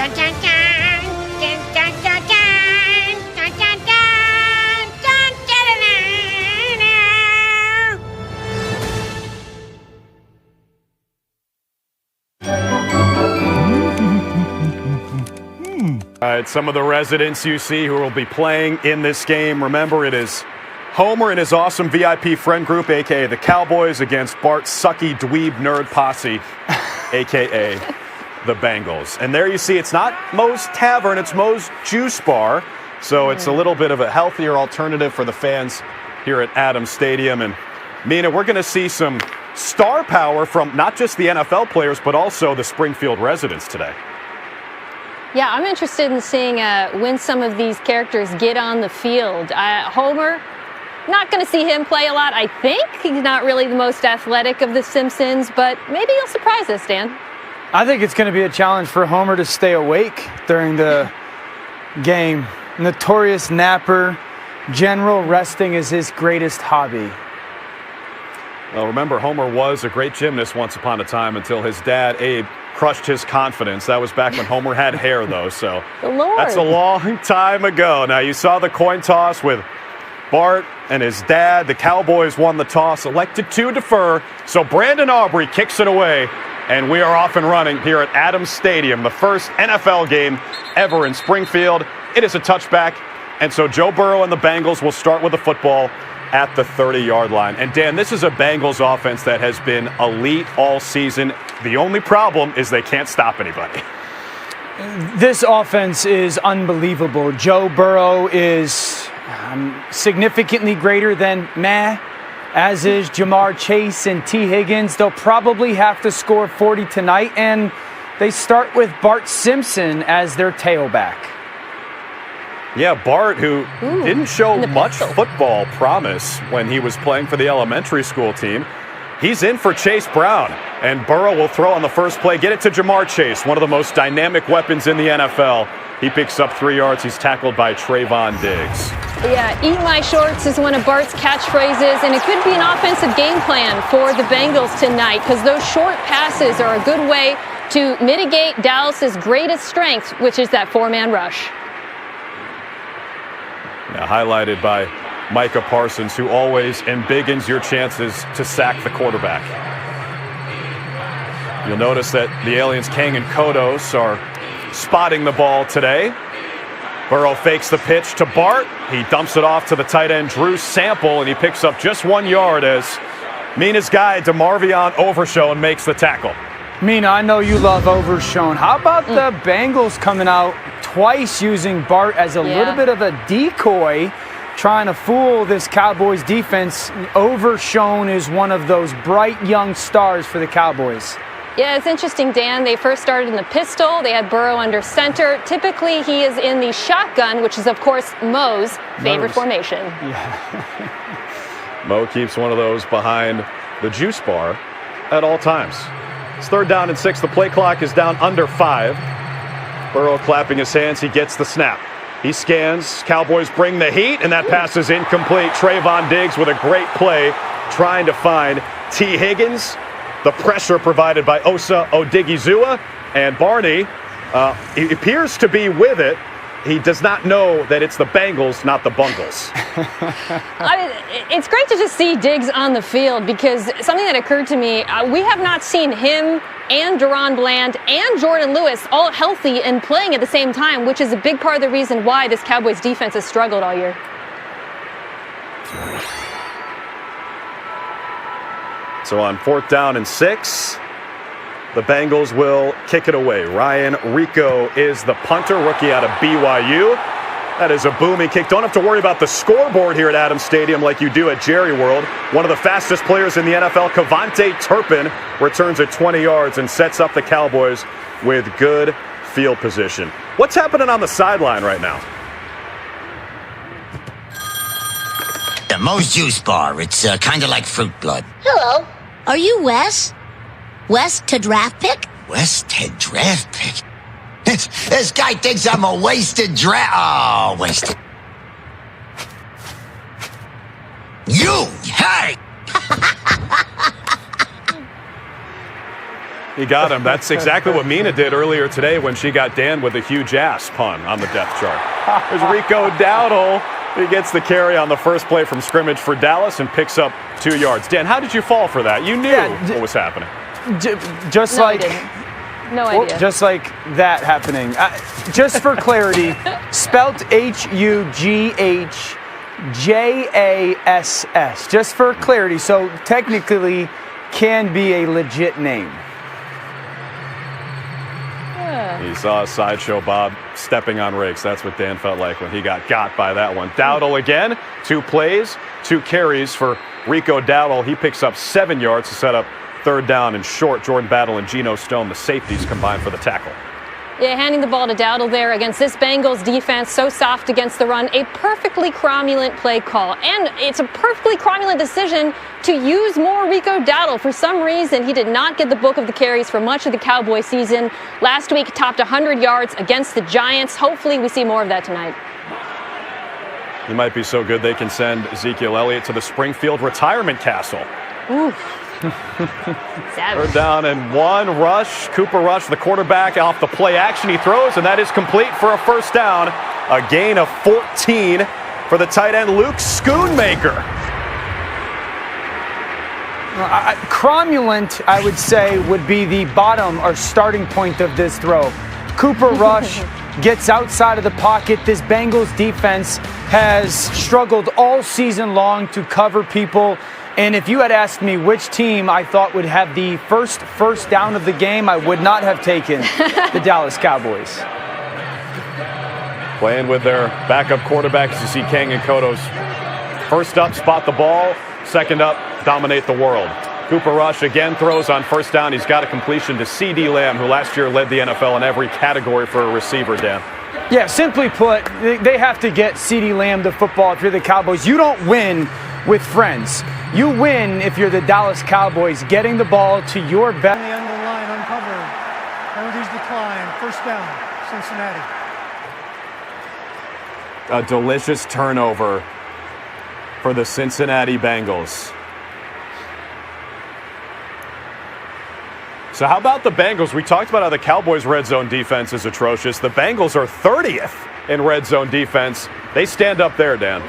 All right, some of the residents you see who will be playing in this game. Remember, it is Homer and his awesome VIP friend group, a.k.a. the Cowboys, against Bart's sucky dweeb nerd posse, a.k.a. the Bengals. And there you see it's not Moe's Tavern, it's Moe's Juice Bar. So it's a little bit of a healthier alternative for the fans here at Adams Stadium. And Mina, we're going to see some star power from not just the NFL players, but also the Springfield residents today. Yeah, I'm interested in seeing when some of these characters get on the field. Homer, not going to see him play a lot, I think. He's not really the most athletic of the Simpsons, but maybe he'll surprise us, Dan. I think it's going to be a challenge for Homer to stay awake during the game. Notorious napper, general resting is his greatest hobby. Well, remember, Homer was a great gymnast once upon a time until his dad, Abe, crushed his confidence. That was back when Homer had hair, though, so that's a long time ago. Now, you saw the coin toss with Bart and his dad. The Cowboys won the toss, elected to defer, so Brandon Aubrey kicks it away, and we are off and running here at Adams Stadium, the first NFL game ever in Springfield. It is a touchback, and so Joe Burrow and the Bengals will start with the football at the 30-yard line. And, Dan, this is a Bengals offense that has been elite all season. The only problem is they can't stop anybody. This offense is unbelievable. Joe Burrow is significantly greater than meh, as is Jamar Chase and T. Higgins. They'll probably have to score 40 tonight, and they start with Bart Simpson as their tailback. Yeah, Bart, who didn't show much football promise when he was playing for the elementary school team. He's in for Chase Brown, and Burrow will throw on the first play. Get it to Jamar Chase, one of the most dynamic weapons in the NFL. He picks up 3 yards. He's tackled by Trayvon Diggs. Yeah, eat my shorts is one of Bart's catchphrases, and it could be an offensive game plan for the Bengals tonight because those short passes are a good way to mitigate Dallas's greatest strength, which is that four-man rush. Now highlighted by Micah Parsons, who always embiggens your chances to sack the quarterback. You'll notice that the aliens Kang and Kodos are spotting the ball today. Burrow fakes the pitch to Bart. He dumps it off to the tight end Drew Sample, and he picks up just 1 yard as Mina's guy DeMarvion Overshown makes the tackle. Mina, I know you love Overshown. How about the Bengals coming out twice using Bart as a little bit of a decoy, trying to fool this Cowboys defense? Overshown is one of those bright young stars for the Cowboys. Yeah, it's interesting, Dan. They first started in the pistol. They had Burrow under center. Typically, he is in the shotgun, which is, of course, Moe's favorite formation. Yeah. Moe keeps one of those behind the juice bar at all times. It's 3rd down and 6. The play clock is down under 5. Burrow clapping his hands. He gets the snap. He scans. Cowboys bring the heat, and that pass is incomplete. Trayvon Diggs with a great play trying to find T. Higgins. The pressure provided by Osa Odigizua. And Barney, he appears to be with it. He does not know that it's the Bengals, not the Bungles. I mean, it's great to just see Diggs on the field because something that occurred to me, we have not seen him and Deron Bland and Jordan Lewis all healthy and playing at the same time, which is a big part of the reason why this Cowboys defense has struggled all year. So on 4th down and 6, the Bengals will kick it away. Ryan Rico is the punter, rookie out of BYU. That is a booming kick. Don't have to worry about the scoreboard here at Adams Stadium like you do at Jerry World. One of the fastest players in the NFL, Kavonte Turpin, returns at 20 yards and sets up the Cowboys with good field position. What's happening on the sideline right now? The Moe's Juice Bar. It's kind of like fruit blood. Hello. Are you Wes? Wes to draft pick? Wes to draft pick? This guy thinks I'm a wasted draft. Oh, wasted. You! Hey! He got him. That's exactly what Mina did earlier today when she got Dan with a huge ass pun on the depth chart. There's Rico Dowdle. He gets the carry on the first play from scrimmage for Dallas and picks up 2 yards. Dan, how did you fall for that? You knew what was happening. Just No, like... I didn't. No idea. Just like that happening. Just for clarity, spelt Hughjass. Just for clarity, so technically can be a legit name. He saw Sideshow Bob stepping on rakes. That's what Dan felt like when he got by that one. Dowdle again, 2 plays, 2 carries for Rico Dowdle. He picks up 7 yards to set up 3rd down and short. Jordan Battle and Geno Stone, the safeties, combined for the tackle. Yeah, handing the ball to Dowdle there against this Bengals defense, so soft against the run. A perfectly cromulent play call. And it's a perfectly cromulent decision to use more Rico Dowdle. For some reason, he did not get the bulk of the carries for much of the Cowboy season. Last week, topped 100 yards against the Giants. Hopefully, we see more of that tonight. He might be so good they can send Ezekiel Elliott to the Springfield retirement castle. Oof. 3rd down and 1 rush. Cooper Rush, the quarterback, off the play action. He throws, and that is complete for a 1st down. A gain of 14 for the tight end, Luke Schoonmaker. Cromulent, I would say, would be the bottom or starting point of this throw. Cooper Rush gets outside of the pocket. This Bengals defense has struggled all season long to cover people. And if you had asked me which team I thought would have the first down of the game, I would not have taken the Dallas Cowboys. Playing with their backup quarterbacks, you see Kang and Kotos. First up, spot the ball. Second up, dominate the world. Cooper Rush again throws on 1st down. He's got a completion to C.D. Lamb, who last year led the NFL in every category for a receiver, Dan. Yeah, simply put, they have to get C.D. Lamb the football if you're the Cowboys. You don't win with friends. You win if you're the Dallas Cowboys, getting the ball to your best. On the end of the line, uncovered. Penalties decline. 1st down, Cincinnati. A delicious turnover for the Cincinnati Bengals. So how about the Bengals? We talked about how the Cowboys' red zone defense is atrocious. The Bengals are 30th in red zone defense. They stand up there, Dan.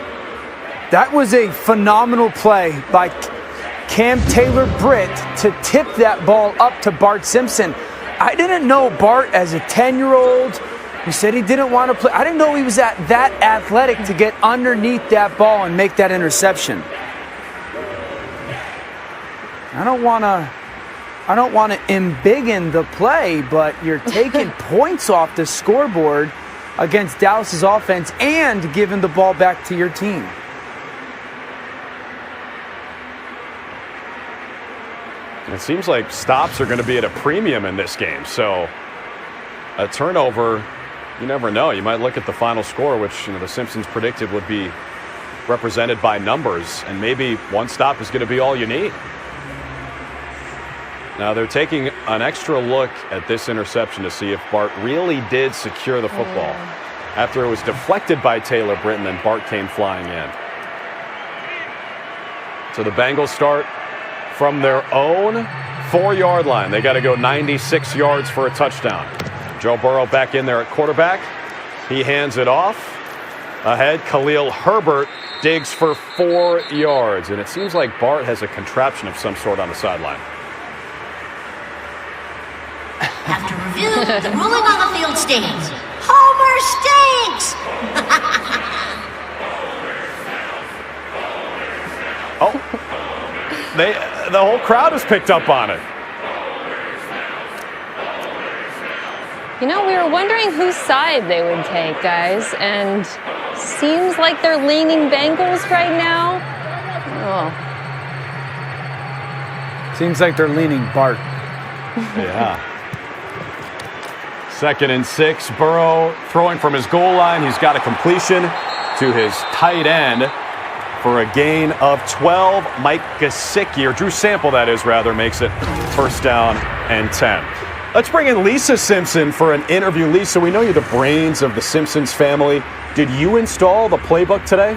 That was a phenomenal play by Cam Taylor-Britt to tip that ball up to Bart Simpson. I didn't know Bart as a 10-year-old. He said he didn't want to play. I didn't know he was that athletic to get underneath that ball and make that interception. I don't want to embiggen the play, but you're taking points off the scoreboard against Dallas's offense and giving the ball back to your team. It seems like stops are going to be at a premium in this game. So a turnover, you never know. You might look at the final score, which the Simpsons predicted would be represented by numbers, and maybe 1 stop is going to be all you need. Now they're taking an extra look at this interception to see if Bart really did secure the football after it was deflected by Taylor-Britt, and then Bart came flying in. So the Bengals start from their own 4-yard line. They got to go 96 yards for a touchdown. Joe Burrow back in there at quarterback. He hands it off. Ahead, Khalil Herbert digs for 4 yards. And it seems like Bart has a contraption of some sort on the sideline. After review, the ruling on the field stands. Homer stinks! Oh, the whole crowd has picked up on it. You know, we were wondering whose side they would take, guys, and seems like they're leaning Bengals right now. Oh. Seems like they're leaning Bart. Yeah. 2nd and 6. Burrow throwing from his goal line. He's got a completion to his tight end for a gain of 12. Mike Gesicki, or Drew Sample, that is, rather, makes it 1st down and 10. Let's bring in Lisa Simpson for an interview. Lisa, we know you're the brains of the Simpsons family. Did you install the playbook today?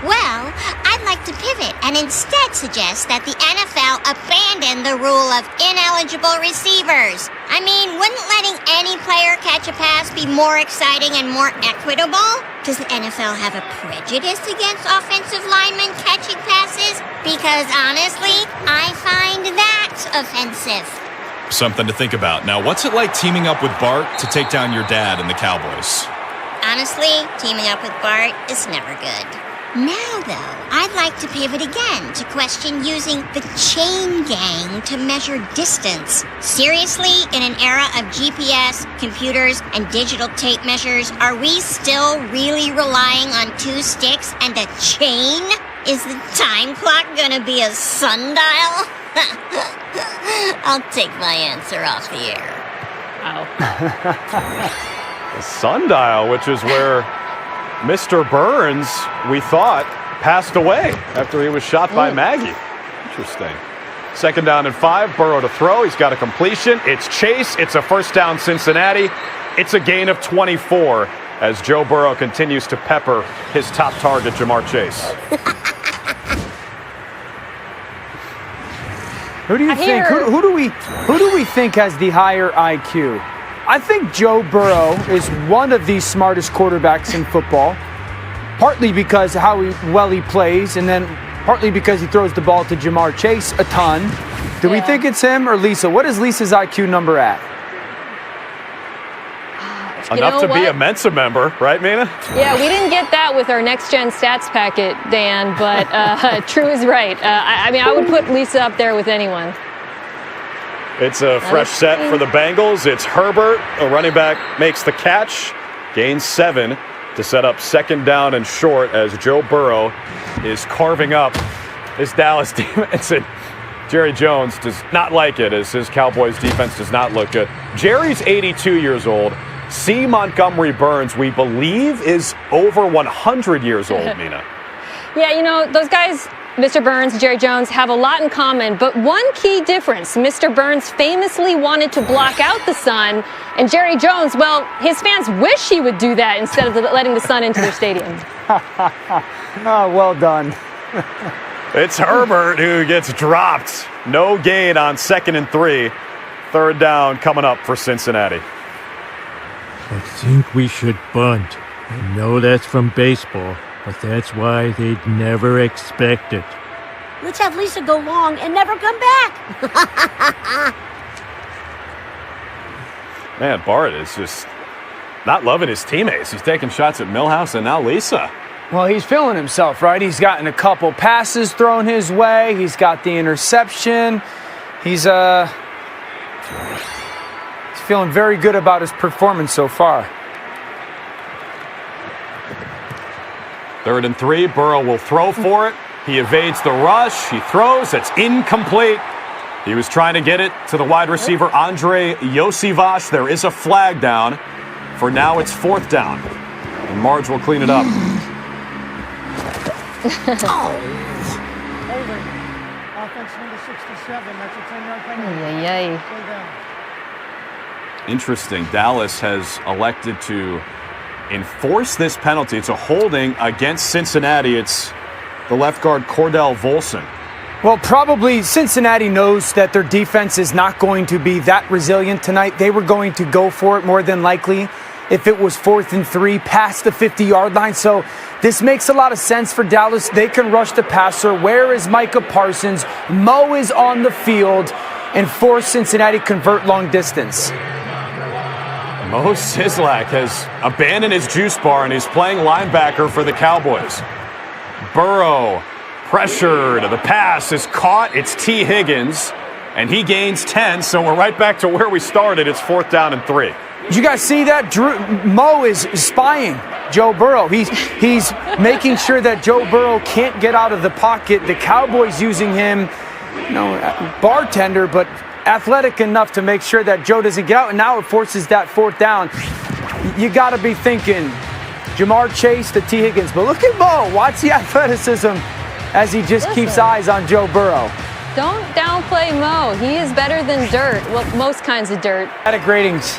Well, I'd like to pivot and instead suggest that the NFL abandon the rule of ineligible receivers. I mean, wouldn't letting any player catch a pass be more exciting and more equitable? Does the NFL have a prejudice against offensive linemen catching passes? Because honestly, I find that offensive. Something to think about. Now, what's it like teaming up with Bart to take down your dad and the Cowboys? Honestly, teaming up with Bart is never good. Now, though, I'd like to pivot again to question using the chain gang to measure distance. Seriously, in an era of GPS, computers, and digital tape measures, are we still really relying on 2 sticks and a chain? Is the time clock gonna be a sundial? I'll take my answer off the air. The sundial, which is where Mr. Burns, we thought, passed away after he was shot by Maggie. Interesting. 2nd down and 5, Burrow to throw. He's got a completion. It's Chase. It's a first down Cincinnati. It's a gain of 24 as Joe Burrow continues to pepper his top target, Jamar Chase. Who do you think? Who do we think has the higher IQ? I think Joe Burrow is one of the smartest quarterbacks in football, partly because of how well he plays, and then partly because he throws the ball to Jamar Chase a ton. Do we think it's him or Lisa? What is Lisa's IQ number at? Enough to be a Mensa member, right, Mina? Yeah, we didn't get that with our next-gen stats packet, Dan, but True is right. I mean, I would put Lisa up there with anyone. It's a fresh set for the Bengals. It's Herbert, a running back, makes the catch, gains 7 to set up 2nd down and short as Joe Burrow is carving up his Dallas defense. And Jerry Jones does not like it as his Cowboys defense does not look good. Jerry's 82 years old. C. Montgomery Burns, we believe, is over 100 years old, Mina. Yeah, you know, those guys, Mr. Burns, Jerry Jones, have a lot in common, but one key difference. Mr. Burns famously wanted to block out the sun, and Jerry Jones, well, his fans wish he would do that instead of letting the sun into their stadium. Oh, well done. It's Herbert who gets dropped. No gain on 2nd and 3. 3rd down coming up for Cincinnati. I think we should bunt. I know that's from baseball, but that's why they'd never expect it. Let's have Lisa go long and never come back. Man, Bart is just not loving his teammates. He's taking shots at Milhouse and now Lisa. Well, he's feeling himself, right? He's gotten a couple passes thrown his way. He's got the interception. He's feeling very good about his performance so far. 3rd and 3, Burrow will throw for it. He evades the rush. He throws. It's incomplete. He was trying to get it to the wide receiver, Andre Yosivas. There is a flag down. For now, it's 4th down. And Marge will clean it up. Holding. Offense number 67. That's a 10-yard penalty. Yay. Interesting. Dallas has elected to enforce this penalty. It's a holding against Cincinnati. It's the left guard Cordell Volson. Well, probably Cincinnati knows that their defense is not going to be that resilient tonight. They were going to go for it more than likely if it was 4th and 3 past the 50-yard line. So this makes a lot of sense for Dallas. They can rush the passer. Where is Micah Parsons? Mo is on the field and force Cincinnati convert long distance. Mo Sislak has abandoned his juice bar and he's playing linebacker for the Cowboys. Burrow pressured. The pass is caught. It's T. Higgins, and he gains 10, so we're right back to where we started. It's 4th down and 3. Did you guys see that? Mo is spying Joe Burrow. He's making sure that Joe Burrow can't get out of the pocket. The Cowboys using him, bartender, but athletic enough to make sure that Joe doesn't get out, and now it forces that 4th down. You got to be thinking Jamar Chase to T. Higgins, but look at Mo. Watch the athleticism as he just keeps eyes on Joe Burrow. Don't downplay Mo. He is better than dirt. Well, most kinds of dirt. Static ratings.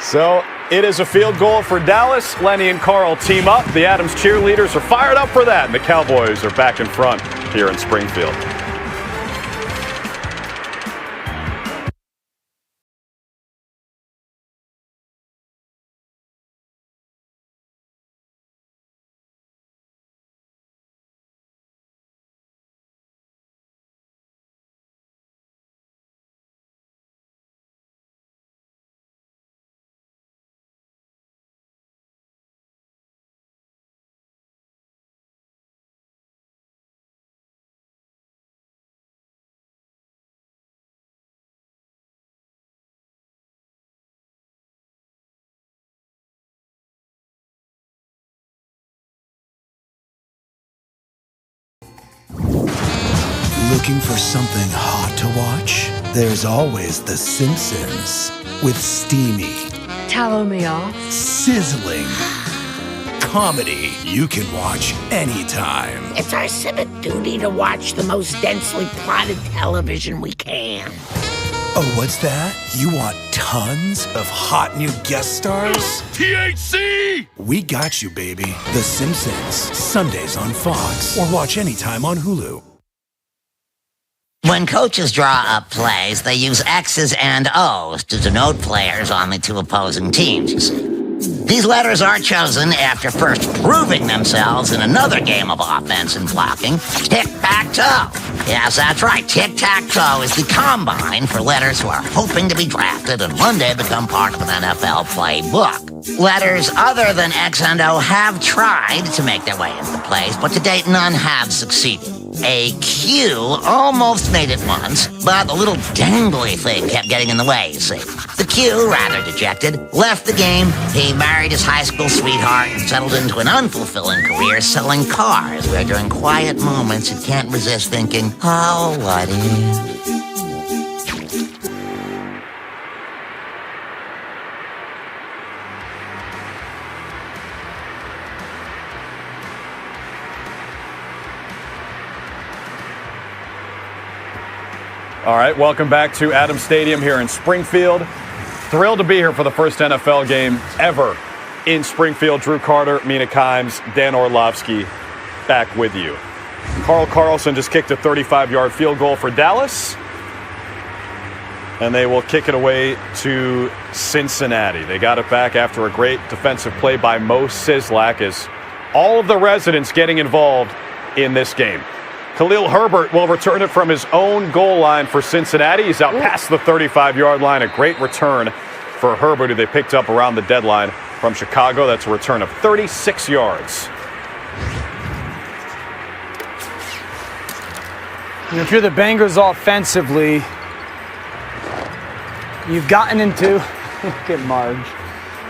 So It is a field goal for Dallas. Lenny and Carl team up. The Adams cheerleaders are fired up for that, and the Cowboys are back in front here in Springfield. Looking for something hot to watch? There's always The Simpsons with steamy, Tell me off. sizzling comedy you can watch anytime. It's our civic duty to watch the most densely plotted television we can. Oh, what's that? You want tons of hot new guest stars? THC! We got you, baby. The Simpsons, Sundays on Fox, or watch anytime on Hulu. When coaches draw up plays, they use X's and O's to denote players on the two opposing teams. These letters are chosen after first proving themselves in another game of offense and blocking, tic-tac-toe. Yes, that's right, tic-tac-toe is the combine for letters who are hoping to be drafted and one day become part of an NFL playbook. Letters other than X and O have tried to make their way into the plays, but to date none have succeeded. A Q almost made it once, but the little dangly thing kept getting in the way, you see. The Q, rather dejected, left the game. He married his high school sweetheart and settled into an unfulfilling career selling cars, where during quiet moments he can't resist thinking, oh, what if? All right, welcome back to Adams Stadium here in Springfield. Thrilled to be here for the first NFL game ever in Springfield. Drew Carter, Mina Kimes, Dan Orlovsky back with you. Carl Carlson just kicked a 35-yard field goal for Dallas, and they will kick it away to Cincinnati. They got it back after a great defensive play by Mo Sislak, as all of the residents getting involved in this game. Khalil Herbert will return it from his own goal line for Cincinnati. He's out past the 35-yard line. A great return for Herbert, who they picked up around the deadline from Chicago. That's a return of 36 yards. If you're the Bengals offensively, you've gotten into, look at Marge,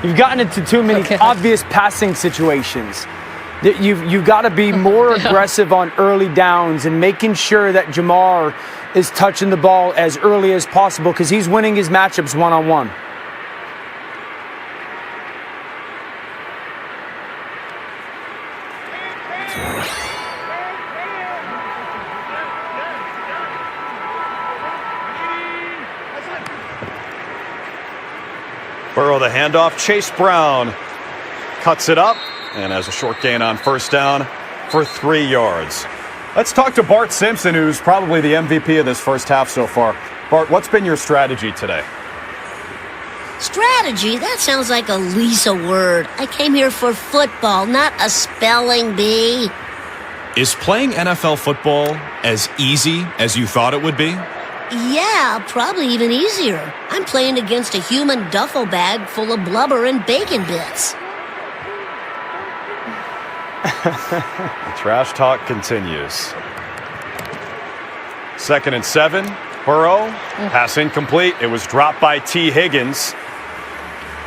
you've gotten into too many obvious passing situations. You've got to be more aggressive on early downs and making sure that Jamar is touching the ball as early as possible, because he's winning his matchups one-on-one. Burrow the handoff. Chase Brown cuts it up and has a short gain on first down for 3 yards. Let's talk to Bart Simpson, who's probably the MVP of this first half so far. Bart, what's been your strategy today? Strategy? That sounds like a Lisa word. I came here for football, not a spelling bee. Is playing NFL football as easy as you thought it would be? Yeah, probably even easier. I'm playing against a human duffel bag full of blubber and bacon bits. The trash talk continues. 2nd and 7. Burrow, pass incomplete. It was dropped by T. Higgins.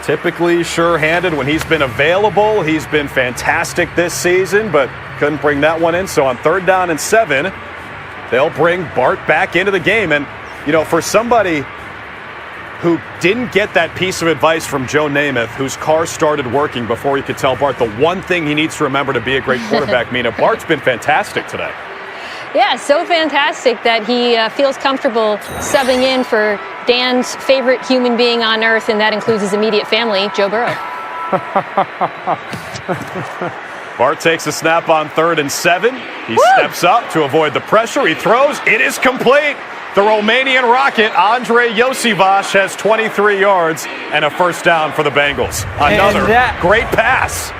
Typically sure-handed when he's been available. He's been fantastic this season, but couldn't bring that one in. So on 3rd down and 7, they'll bring Bart back into the game. And, you know, for somebody who didn't get that piece of advice from Joe Namath, whose car started working before he could tell Bart the one thing he needs to remember to be a great quarterback, Mina, Bart's been fantastic today. Yeah, so fantastic that he feels comfortable subbing in for Dan's favorite human being on earth, and that includes his immediate family, Joe Burrow. Bart takes a snap on 3rd and 7. He steps up to avoid the pressure. He throws. It is complete. The Romanian rocket, Andre Josivac, has 23 yards and a first down for the Bengals. Another great pass.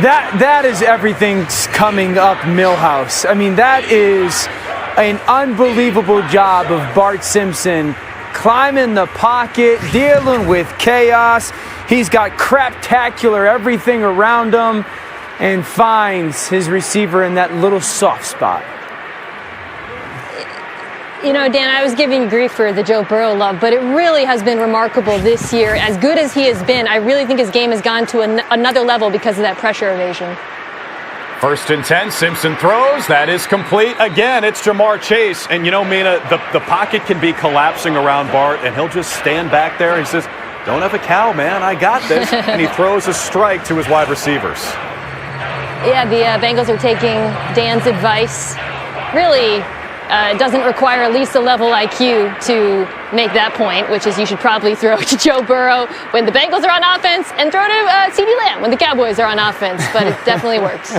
That is everything's coming up Millhouse. I mean, that is an unbelievable job of Bart Simpson climbing the pocket, dealing with chaos. He's got craptacular everything around him and finds his receiver in that little soft spot. You know, Dan, I was giving grief for the Joe Burrow love, but it really has been remarkable this year. As good as he has been, I really think his game has gone to another level because of that pressure evasion. 1st and 10, Simpson throws. That is complete. Again, it's Jamar Chase. And you know, Mina, the pocket can be collapsing around Bart, and he'll just stand back there. He says, don't have a cow, man. I got this. And he throws a strike to his wide receivers. Yeah, the Bengals are taking Dan's advice. Really, it doesn't require Lisa-level IQ to make that point, which is you should probably throw to Joe Burrow when the Bengals are on offense and throw to CeeDee Lamb when the Cowboys are on offense, but it definitely works.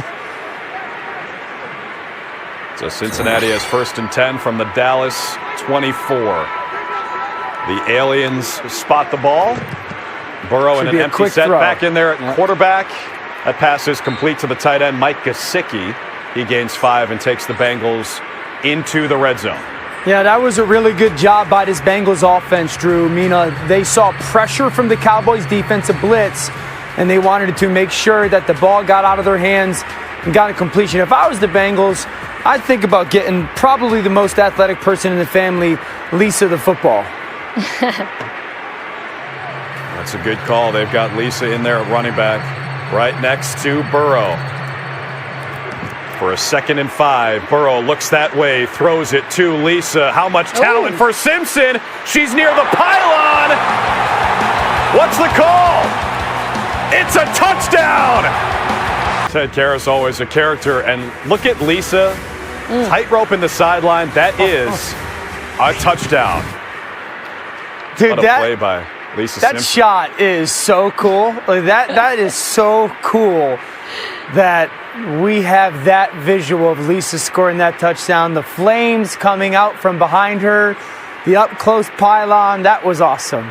So Cincinnati has 1st and 10 from the Dallas 24. The Aliens spot the ball. Burrow in an empty set back in there at quarterback. That pass is complete to the tight end, Mike Gesicki. He gains 5 and takes the Bengals into the red zone. Yeah, that was a really good job by this Bengals offense, Drew. Mina, they saw pressure from the Cowboys' defensive blitz, and they wanted to make sure that the ball got out of their hands and got a completion. If I was the Bengals, I'd think about getting probably the most athletic person in the family, Lisa the football. That's a good call. They've got Lisa in there at running back right next to Burrow. For a 2nd and 5, Burrow looks that way, throws it to Lisa. How much talent for Simpson? She's near the pylon. What's the call? It's a touchdown. Ted Karras always a character, and look at Lisa, tightrope in the sideline. That is a touchdown. Dude, what a play by Lisa That Simpson. shot is so cool. Like that is so cool that we have that visual of Lisa scoring that touchdown. The flames coming out from behind her, the up-close pylon. That was awesome.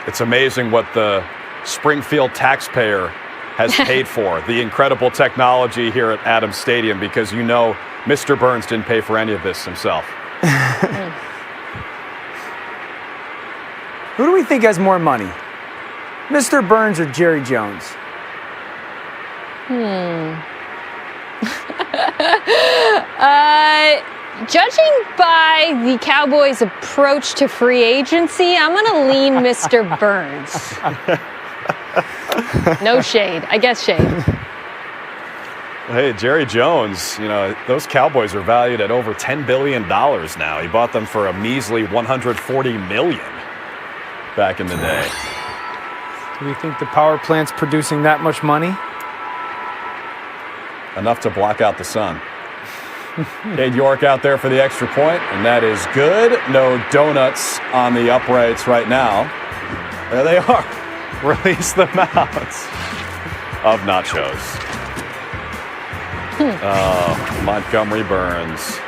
It's amazing what the Springfield taxpayer has paid for. The incredible technology here at Adams Stadium, because you know Mr. Burns didn't pay for any of this himself. Who do we think has more money? Mr. Burns or Jerry Jones? Judging by the Cowboys' approach to free agency, I'm going to lean Mr. Burns. No shade. I guess shade. Hey, Jerry Jones, you know, those Cowboys are valued at over $10 billion now. He bought them for a measly $140 million back in the day. Do we think the power plant's producing that much money? Enough to block out the sun. Cade York out there for the extra point, and that is good. No donuts on the uprights right now. There they are. Release them out of nachos. Oh, Montgomery Burns.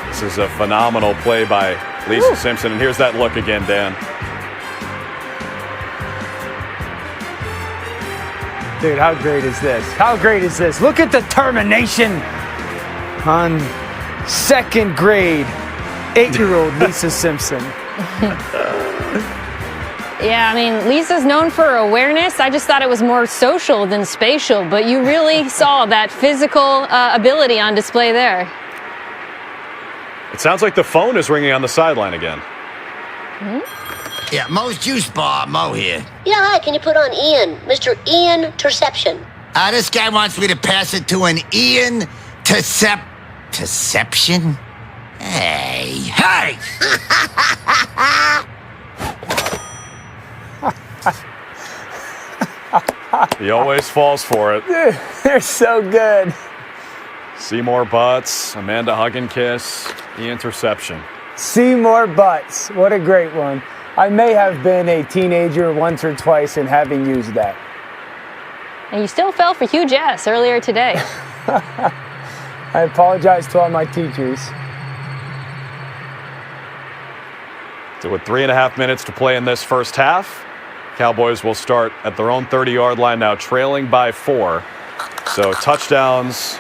This is a phenomenal play by Lisa Simpson, and here's that look again, Dan. Dude, how great is this? How great is this? Look at the determination on 2nd grade 8-year-old Lisa Simpson. Yeah, I mean, Lisa's known for awareness. I just thought it was more social than spatial, but you really saw that physical ability on display there. It sounds like the phone is ringing on the sideline again. Yeah, Mo's Juice Bar, Mo here. Yeah, hi, can you put on Ian? Mr. Ian Terception. This guy wants me to pass it to an Ian Terception? Hey! He always falls for it. They're so good. Seymour Butts, Amanda Hugginkiss, the interception. See more butts. What a great one. I may have been a teenager once or twice and having used that. And you still fell for huge ass earlier today. I apologize to all my teachers. So with 3.5 minutes to play in this first half, Cowboys will start at their own 30-yard line now, trailing by 4. So touchdowns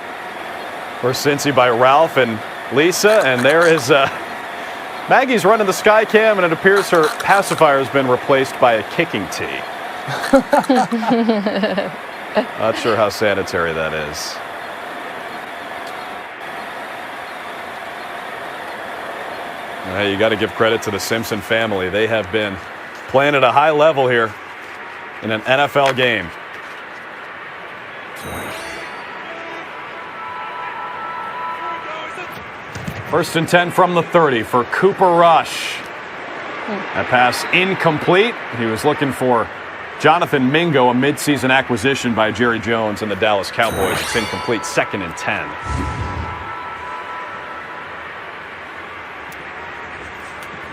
for Cincy by Ralph and Lisa, and there is Maggie's running the sky cam, and it appears her pacifier has been replaced by a kicking tee. Not sure how sanitary that is. Hey, you got to give credit to the Simpson family. They have been playing at a high level here in an NFL game. First and 10 from the 30 for Cooper Rush. That pass incomplete. He was looking for Jonathan Mingo, a midseason acquisition by Jerry Jones and the Dallas Cowboys. It's incomplete, 2nd and 10.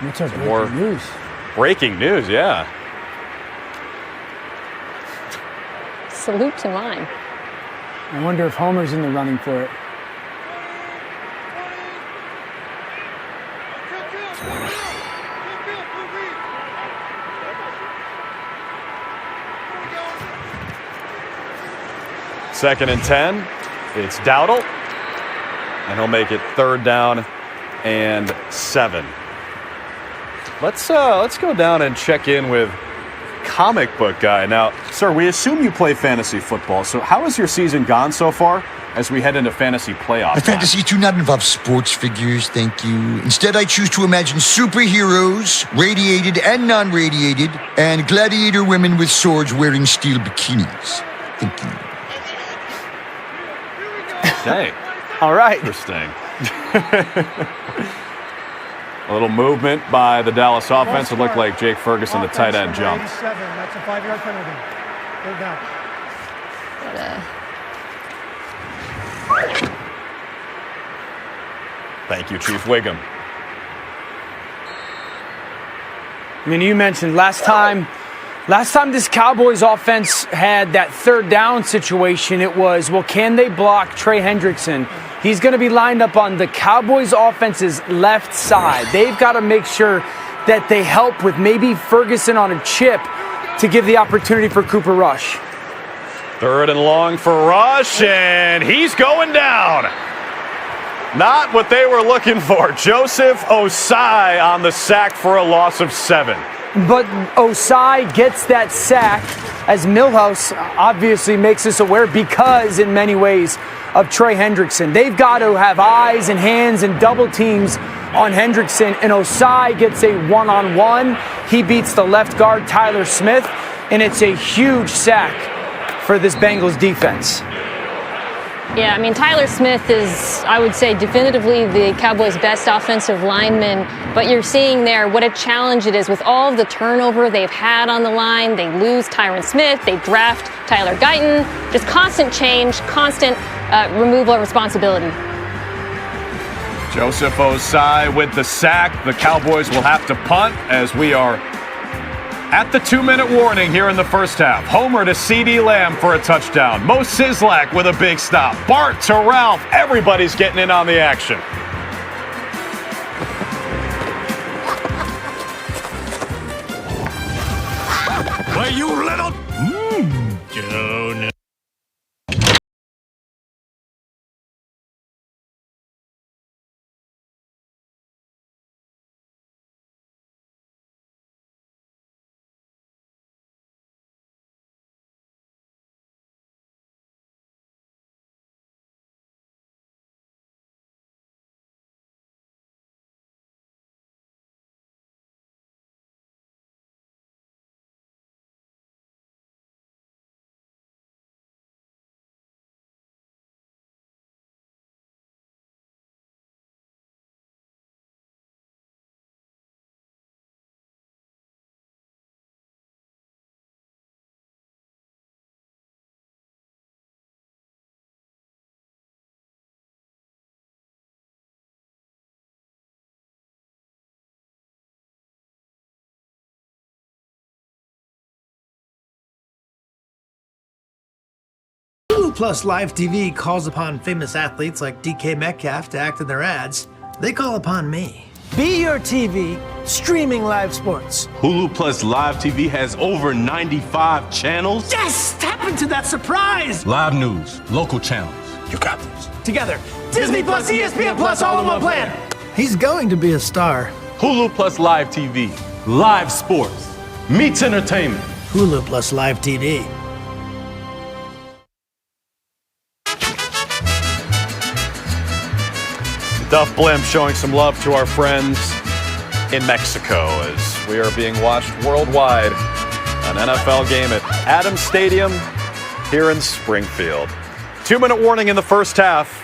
What's our breaking news? Breaking news, yeah. Salute to mine. I wonder if Homer's in the running for it. Second and 10. It's Dowdle. And he'll make it 3rd down and 7. Let's go down and check in with Comic Book Guy. Now, sir, we assume you play fantasy football. So how has your season gone so far as we head into fantasy playoffs? My fantasies do not involve sports figures, thank you. Instead, I choose to imagine superheroes, radiated and non-radiated, and gladiator women with swords wearing steel bikinis. Thank you. Okay. All right. Interesting. A little movement by the Dallas offense. It looked like Jake Ferguson, the tight end, jumped. 87. That's a 5-yard penalty. 3rd down. Thank you, Chief Wiggum. I mean, you mentioned last time this Cowboys offense had that 3rd down situation, it was, well, can they block Trey Hendrickson? He's going to be lined up on the Cowboys offense's left side. They've got to make sure that they help with maybe Ferguson on a chip to give the opportunity for Cooper Rush. 3rd and long for Rush, and he's going down. Not what they were looking for. Joseph Osai on the sack for a loss of 7. But Osai gets that sack as Milhouse obviously makes us aware because in many ways of Trey Hendrickson. They've got to have eyes and hands and double teams on Hendrickson, and Osai gets a one-on-one. He beats the left guard, Tyler Smith, and it's a huge sack for this Bengals defense. Yeah, I mean, Tyler Smith is, I would say, definitively the Cowboys' best offensive lineman. But you're seeing there what a challenge it is with all of the turnover they've had on the line. They lose Tyron Smith. They draft Tyler Guyton. Just constant change, constant removal of responsibility. Joseph Osai with the sack. The Cowboys will have to punt as we are at the 2-minute warning here in the first half. Homer to CeeDee Lamb for a touchdown. Mo Sizlak with a big stop. Bart to Ralph. Everybody's getting in on the action. Why, you little... Jonah. Plus Live TV calls upon famous athletes like DK Metcalf to act in their ads. They call upon me. Be your TV, streaming live sports. Hulu Plus Live TV has over 95 channels. Yes! Tap into that surprise! Live news, local channels. You got this. Together, Disney Plus, ESPN Plus, all in one plan. He's going to be a star. Hulu Plus Live TV, live sports, meets entertainment. Hulu Plus Live TV. Duff Blimp showing some love to our friends in Mexico as we are being watched worldwide. An NFL game at Adams Stadium here in Springfield. 2-minute warning in the first half.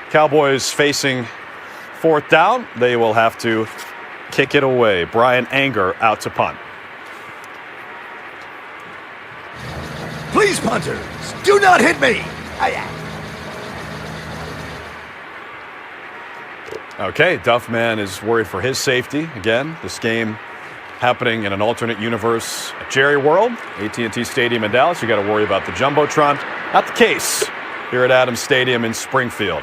Cowboys facing fourth down. They will have to kick it away. Brian Anger out to punt. Please, punters, do not hit me. Okay, Duffman is worried for his safety. Again, this game happening in an alternate universe at Jerry World, AT&T Stadium in Dallas. You got to worry about the Jumbotron. Not the case here at Adams Stadium in Springfield.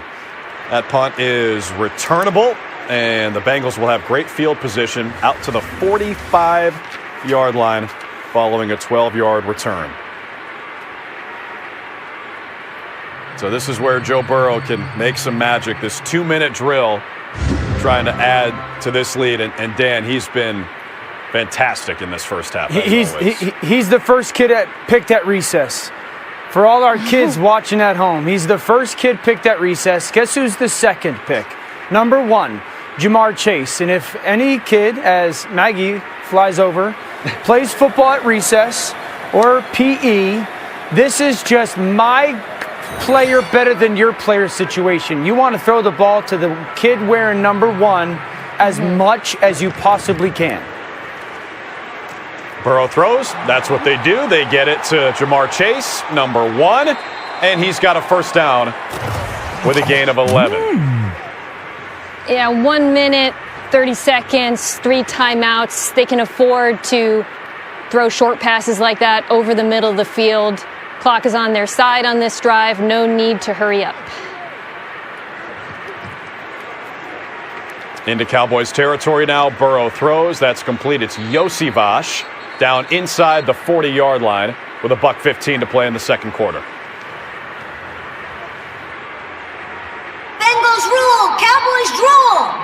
That punt is returnable, and the Bengals will have great field position out to the 45-yard line following a 12-yard return. So this is where Joe Burrow can make some magic. This 2-minute drill trying to add to this lead. And Dan, he's been fantastic in this first half. He's the first kid picked at recess. For all our kids watching at home, he's the first kid picked at recess. Guess who's the second pick? Number 1, Jamar Chase. And if any kid, as Maggie flies over, plays football at recess or PE, this is just my player better than your player situation. You want to throw the ball to the kid wearing number 1 as much as you possibly can. Burrow throws. That's what they do. They get it to Jamar Chase, number 1, and he's got a first down with a gain of 11. Yeah, 1 minute, 30 seconds, 3 timeouts. They can afford to throw short passes like that over the middle of the field. Clock is on their side on this drive. No need to hurry up. Into Cowboys territory now. Burrow throws. That's complete. It's Yosivas down inside the 40-yard line with a $1:15 to play in the second quarter. Bengals rule! Cowboys drool!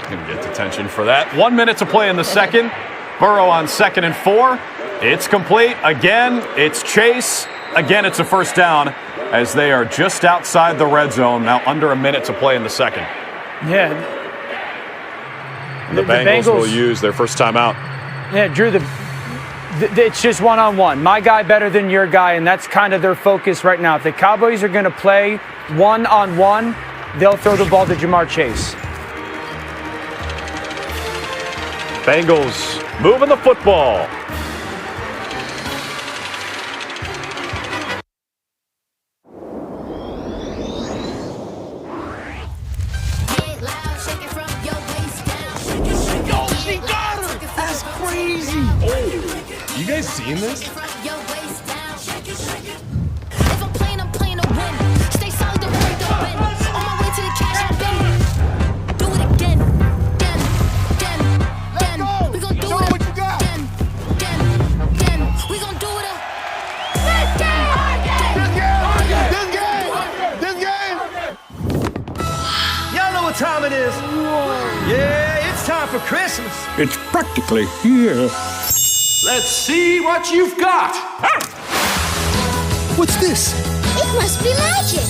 Gonna get detention for that. 1 minute to play in the second. Burrow on 2nd and 4. It's complete. Again, it's Chase. Again, it's a first down as they are just outside the red zone. Now under a minute to play in the second. Yeah. The Bengals will use their first timeout. Yeah, Drew, it's just one-on-one. My guy better than your guy, and that's kind of their focus right now. If the Cowboys are going to play one-on-one, they'll throw the ball to Jamar Chase. Bengals moving the football. That's crazy. Oh, you guys seen this? Time it is. Yeah, it's time for Christmas. It's practically here. Let's see what you've got. What's this? It must be magic.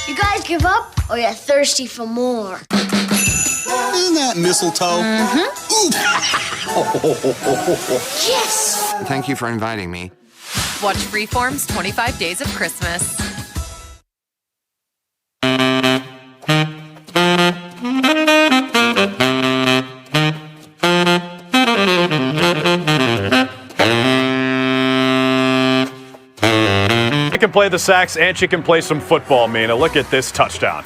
You guys give up, or you're thirsty for more? Isn't that mistletoe? Yes! Thank you for inviting me. Watch Freeform's 25 Days of Christmas. She can play the sax and she can play some football, Mina. Look at this touchdown.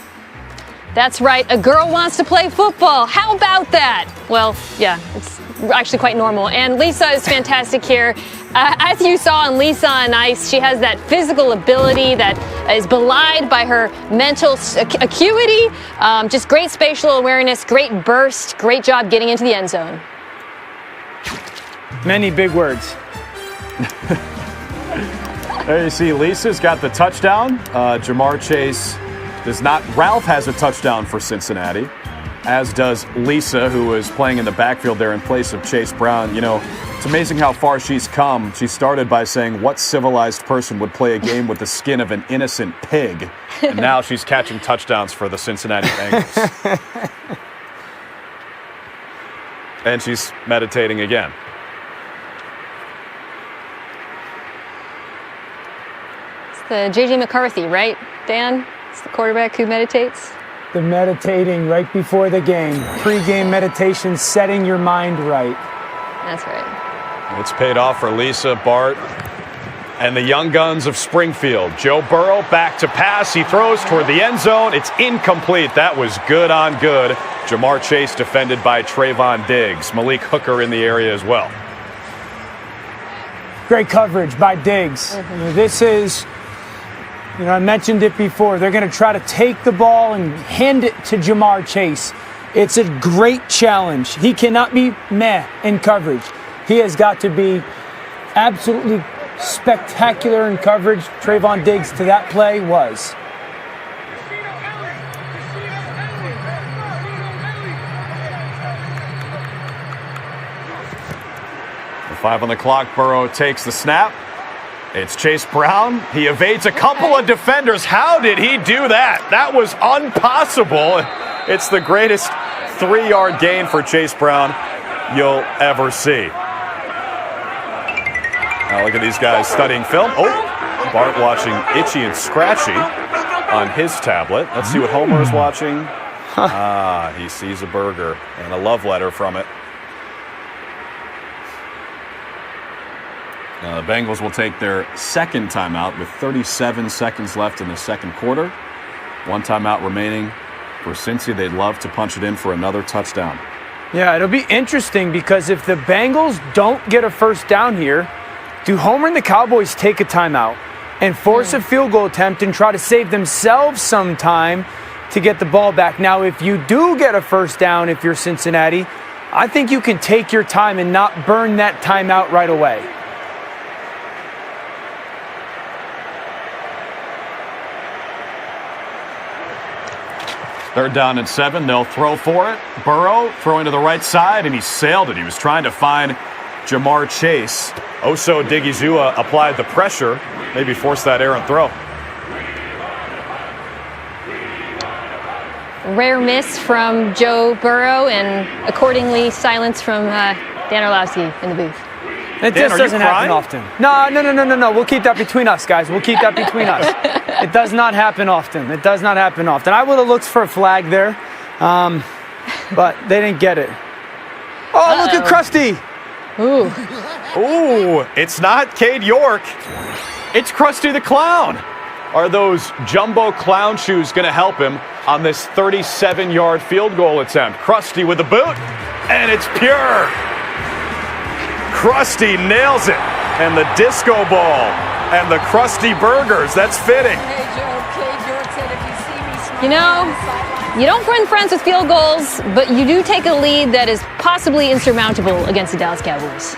That's right. A girl wants to play football. How about that? Well, yeah, it's actually quite normal. And Lisa is fantastic here. As you saw on Lisa on Ice, she has that physical ability that is belied by her mental acuity. Just great spatial awareness, great burst, great job getting into the end zone. Many big words. There you see Lisa's got the touchdown. Jamar Chase does not. Ralph has a touchdown for Cincinnati, as does Lisa, who is playing in the backfield there in place of Chase Brown. You know, it's amazing how far she's come. She started by saying, what civilized person would play a game with the skin of an innocent pig? And now she's catching touchdowns for the Cincinnati Bengals. And she's meditating again. It's the J.J. McCarthy, right, Dan? It's the quarterback who meditates. The meditating right before the game. Pre-game meditation, setting your mind right. That's right. It's paid off for Lisa, Bart, and the young guns of Springfield. Joe Burrow back to pass. He throws toward the end zone. It's incomplete. That was good on good. Jamar Chase defended by Trayvon Diggs. Malik Hooker in the area as well. Great coverage by Diggs. This is, I mentioned it before. They're going to try to take the ball and hand it to Jamar Chase. It's a great challenge. He cannot be meh in coverage. He has got to be absolutely spectacular in coverage. Trayvon Diggs to that play was. The 5 on the clock. Burrow takes the snap. It's Chase Brown. He evades a couple of defenders. How did he do that? That was impossible. It's the greatest 3-yard gain for Chase Brown you'll ever see. Now look at these guys studying film. Oh, Bart watching Itchy and Scratchy on his tablet. Let's see what Homer is watching. He sees a burger and a love letter from it. The Bengals will take their second timeout with 37 seconds left in the second quarter. One timeout remaining for Cincy. They'd love to punch it in for another touchdown. Yeah, it'll be interesting because if the Bengals don't get a first down here, do Homer and the Cowboys take a timeout and force a field goal attempt and try to save themselves some time to get the ball back? Now, if you do get a first down, if you're Cincinnati, I think you can take your time and not burn that timeout right away. Third down and 7. They'll throw for it. Burrow throwing to the right side, and he sailed it. He was trying to find Jamar Chase. Oso Digizua applied the pressure, maybe forced that errant throw. Rare miss from Joe Burrow, and accordingly silence from Dan Orlovsky in the booth. It just doesn't happen often. No. We'll keep that between us, guys. We'll keep that between us. It does not happen often. It does not happen often. I would have looked for a flag there, but they didn't get it. Oh, look at Krusty. Ooh, it's not Cade York. It's Krusty the Clown. Are those jumbo clown shoes going to help him on this 37-yard field goal attempt? Krusty with the boot, and it's pure. Krusty nails it, and the disco ball, and the Krusty burgers. That's fitting. You don't win friends with field goals, but you do take a lead that is possibly insurmountable against the Dallas Cowboys.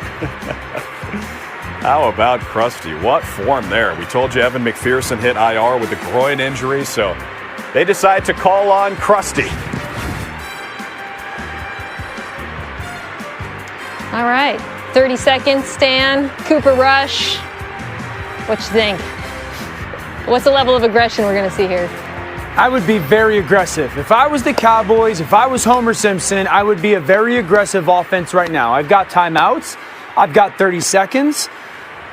How about Krusty? What form there? We told you Evan McPherson hit IR with a groin injury, so they decide to call on Krusty. All right. 30 seconds, Stan. Cooper Rush. What you think? What's the level of aggression we're going to see here? I would be very aggressive. If I was the Cowboys, if I was Homer Simpson, I would be a very aggressive offense right now. I've got timeouts. I've got 30 seconds.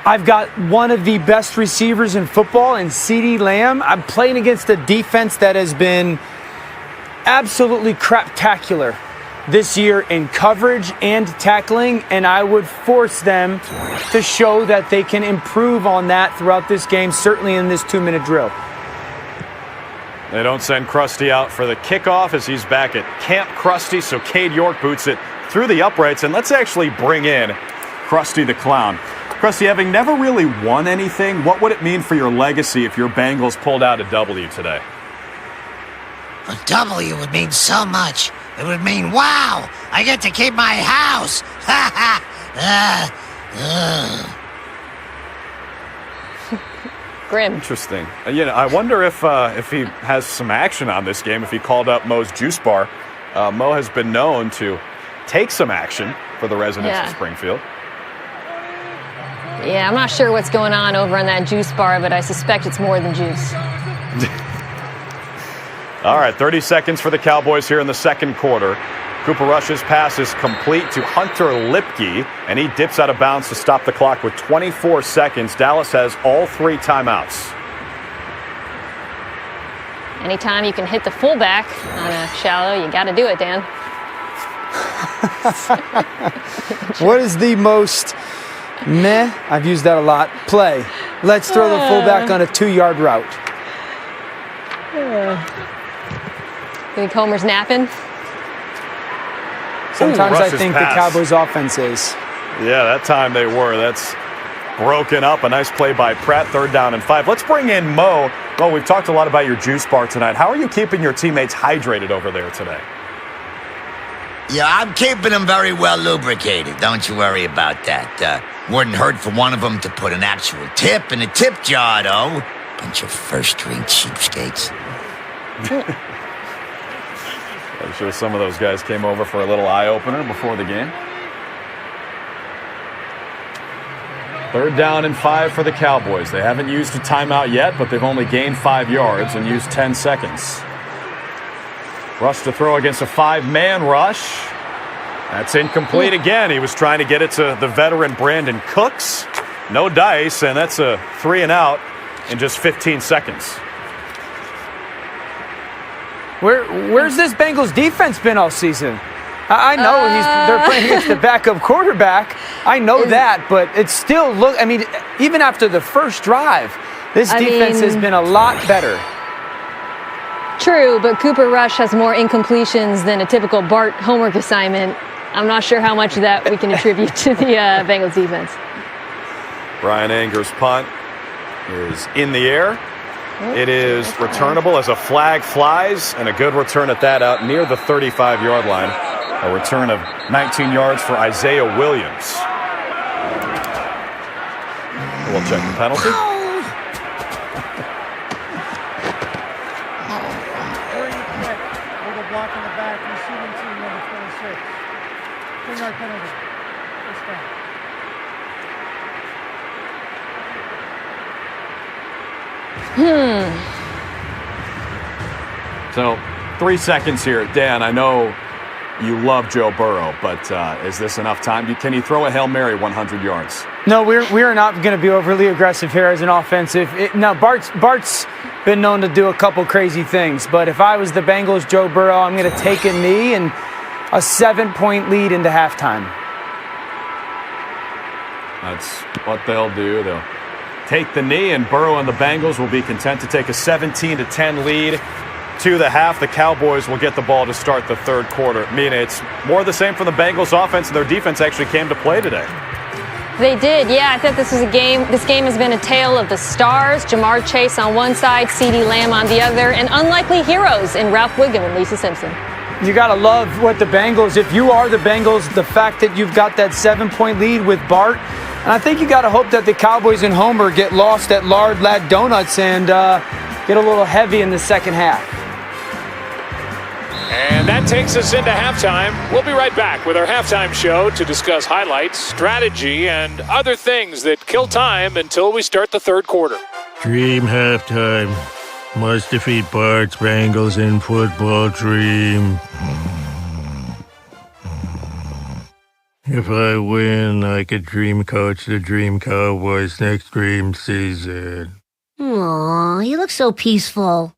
I've got one of the best receivers in football in CeeDee Lamb. I'm playing against a defense that has been absolutely craptacular this year in coverage and tackling, and I would force them to show that they can improve on that throughout this game, certainly in this 2-minute drill. They don't send Krusty out for the kickoff as he's back at Camp Krusty, so Cade York boots it through the uprights. And let's actually bring in Krusty the Clown. Krusty, having never really won anything, what would it mean for your legacy if your Bengals pulled out a W today? A W would mean so much. It would mean, wow, I get to keep my house. Ha ha. Grim. Interesting. I wonder if he has some action on this game, if he called up Mo's Juice Bar. Mo has been known to take some action for the residents of Springfield. Yeah, I'm not sure what's going on over on that juice bar, but I suspect it's more than juice. All right, 30 seconds for the Cowboys here in the second quarter. Cooper Rush's pass is complete to Hunter Lipke, and he dips out of bounds to stop the clock with 24 seconds. Dallas has all 3 timeouts. Anytime you can hit the fullback on a shallow, you got to do it, Dan. What is the most meh, I've used that a lot, play? Let's throw the fullback on a 2-yard route. Think Homer's napping? Sometimes I think the Cowboys' offense is. Yeah, that time they were. That's broken up. A nice play by Pratt, 3rd down and 5. Let's bring in Mo. Mo, we've talked a lot about your juice bar tonight. How are you keeping your teammates hydrated over there today? Yeah, I'm keeping them very well lubricated. Don't you worry about that. Wouldn't hurt for one of them to put an actual tip in a tip jar, though. Bunch of first-string cheapskates. I'm sure some of those guys came over for a little eye-opener before the game. 3rd down and 5 for the Cowboys. They haven't used a timeout yet, but they've only gained 5 yards and used 10 seconds. Rush to throw against a 5-man rush. That's incomplete again. He was trying to get it to the veteran Brandon Cooks. No dice, and that's a 3 and out in just 15 seconds. Where's this Bengals defense been all season? I know they're playing against the backup quarterback. I know that, but it's still even after the first drive, this defense has been a lot better. True, but Cooper Rush has more incompletions than a typical Bart homework assignment. I'm not sure how much of that we can attribute to the Bengals defense. Brian Anger's punt is in the air. It is returnable as a flag flies, and a good return at that out near the 35-yard line. A return of 19 yards for Isaiah Williams. We'll check the penalty. With a block in the back, receiving team number 26. 10-yard penalty. First down. So 3 seconds here. Dan, I know you love Joe Burrow, but is this enough time? Can he throw a Hail Mary 100 yards? No, we're not going to be overly aggressive here as an offensive. Bart's been known to do a couple crazy things, but if I was the Bengals, Joe Burrow, I'm going to take a knee and a 7-point lead into halftime. That's what they'll do. They'll take the knee, and Burrow and the Bengals will be content to take a 17-10 lead to the half. The Cowboys will get the ball to start the third quarter. Mina, it's more of the same from the Bengals offense, and their defense actually came to play today. They did, yeah. I thought this was a game. This game has been a tale of the stars. Jamar Chase on one side, CeeDee Lamb on the other, and unlikely heroes in Ralph Wiggum and Lisa Simpson. You got to love what the Bengals, if you are the Bengals, the fact that you've got that 7-point lead with Bart. And I think you got to hope that the Cowboys and Homer get lost at Lard Lad Donuts and get a little heavy in the second half. And that takes us into halftime. We'll be right back with our halftime show to discuss highlights, strategy, and other things that kill time until we start the third quarter. Dream halftime. Must defeat Bart's Bengals in football dream. If I win, I could dream coach the Dream Cowboys next dream season. Aw, he looks so peaceful.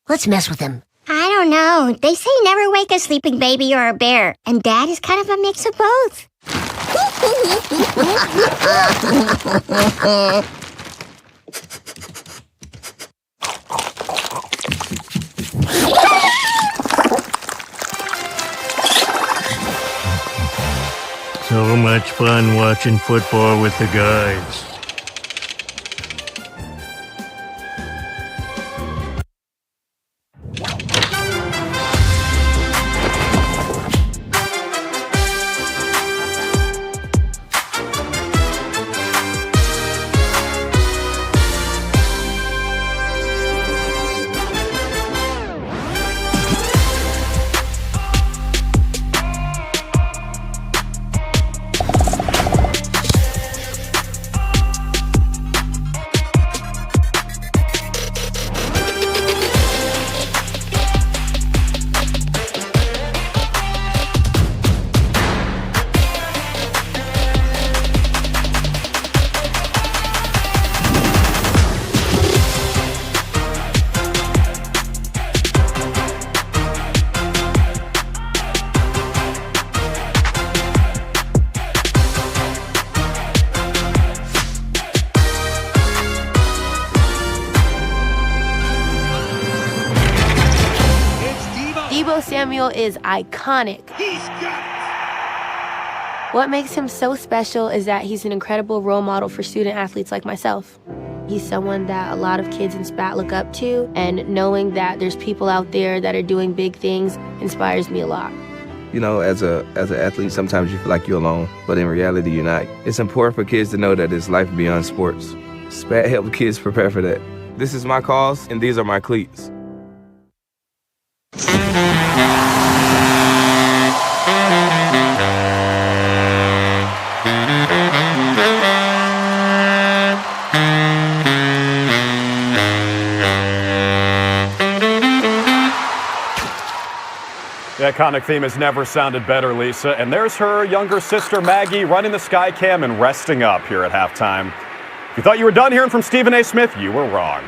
Let's mess with him. I don't know. They say never wake a sleeping baby or a bear, and Dad is kind of a mix of both. So much fun watching football with the guys. Samuel is iconic. What makes him so special is that he's an incredible role model for student athletes like myself. He's someone that a lot of kids in Spat look up to, and knowing that there's people out there that are doing big things inspires me a lot. You know, as an athlete, sometimes you feel like you're alone, but in reality, you're not. It's important for kids to know that there's life beyond sports. Spat helps kids prepare for that. This is my cause, and these are my cleats. The iconic theme has never sounded better, Lisa. And there's her younger sister, Maggie, running the sky cam and resting up here at halftime. If you thought you were done hearing from Stephen A. Smith, you were wrong.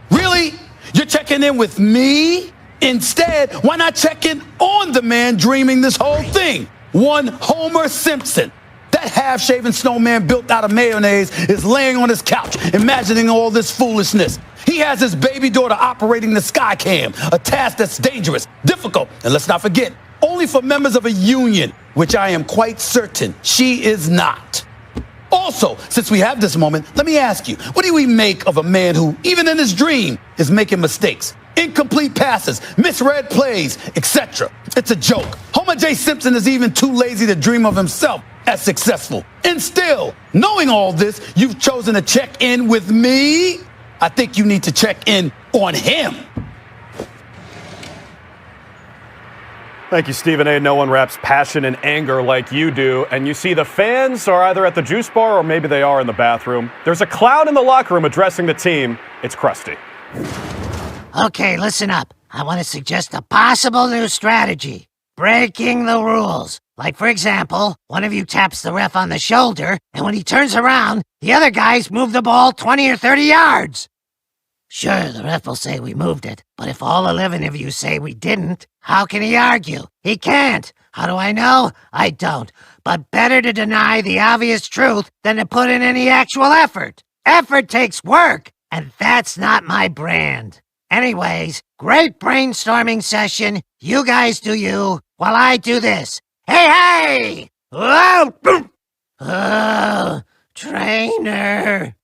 Really? You're checking in with me? Instead, why not check in on the man dreaming this whole thing? One Homer Simpson. That half-shaven snowman built out of mayonnaise is laying on his couch, imagining all this foolishness. He has his baby daughter operating the sky cam, a task that's dangerous, difficult, and let's not forget, only for members of a union, which I am quite certain she is not. Also, since we have this moment, let me ask you, what do we make of a man who, even in his dream, is making mistakes? Incomplete passes, misread plays, etc. It's a joke. Homer J. Simpson is even too lazy to dream of himself as successful. And still, knowing all this, you've chosen to check in with me? I think you need to check in on him. Thank you, Stephen A. No one wraps passion and anger like you do. And you see the fans are either at the juice bar or maybe they are in the bathroom. There's a clown in the locker room addressing the team. It's Krusty. Okay, listen up. I want to suggest a possible new strategy. Breaking the rules. Like, for example, one of you taps the ref on the shoulder, and when he turns around, the other guys move the ball 20 or 30 yards. Sure, the ref will say we moved it, but if all 11 of you say we didn't, how can he argue? He can't. How do I know? I don't. But better to deny the obvious truth than to put in any actual effort. Effort takes work, and that's not my brand. Anyways, great brainstorming session. You guys do you, while I do this. Hey! Oh, boom! Oh, trainer.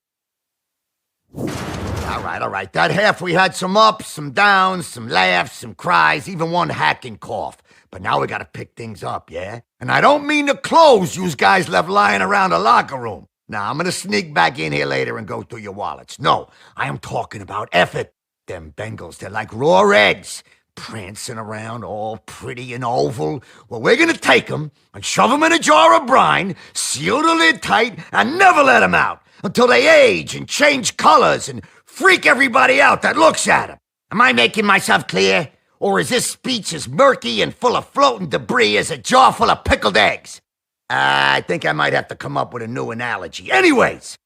All right. That half we had some ups, some downs, some laughs, some cries, even one hacking cough. But now we gotta pick things up, yeah? And I don't mean the clothes you guys left lying around the locker room. Now, I'm gonna sneak back in here later and go through your wallets. No, I am talking about effort. Them Bengals, they're like raw eggs, prancing around all pretty and oval. Well, we're gonna take them and shove them in a jar of brine, seal the lid tight, and never let them out until they age and change colors and freak everybody out that looks at them. Am I making myself clear? Or is this speech as murky and full of floating debris as a jar full of pickled eggs? I think I might have to come up with a new analogy. Anyways,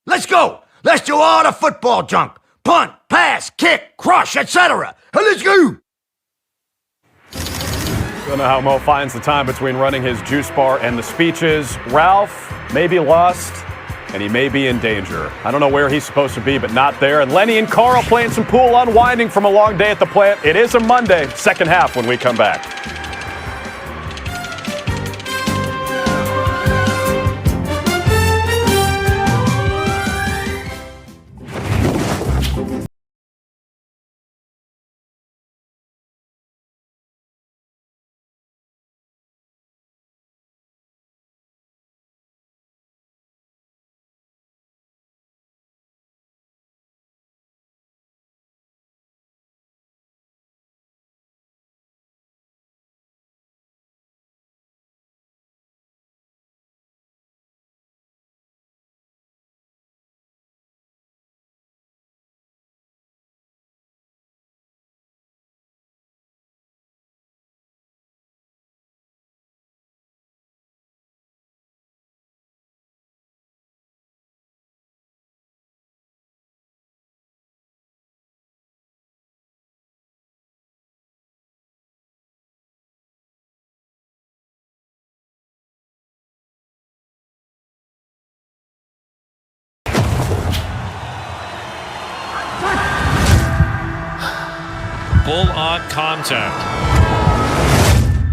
let's go. Let's do all the football junk. Punt, pass, kick, crush, etc. Let's go! Don't know how Mo finds the time between running his juice bar and the speeches. Ralph may be lost, and he may be in danger. I don't know where he's supposed to be, but not there. And Lenny and Carl playing some pool, unwinding from a long day at the plant. It is a Monday, second half when we come back. full-on contact.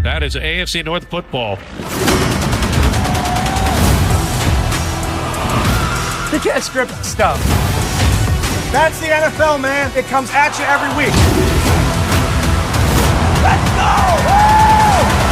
That is AFC North football. You can't script stuff. That's the NFL, man. It comes at you every week. Let's go! Woo!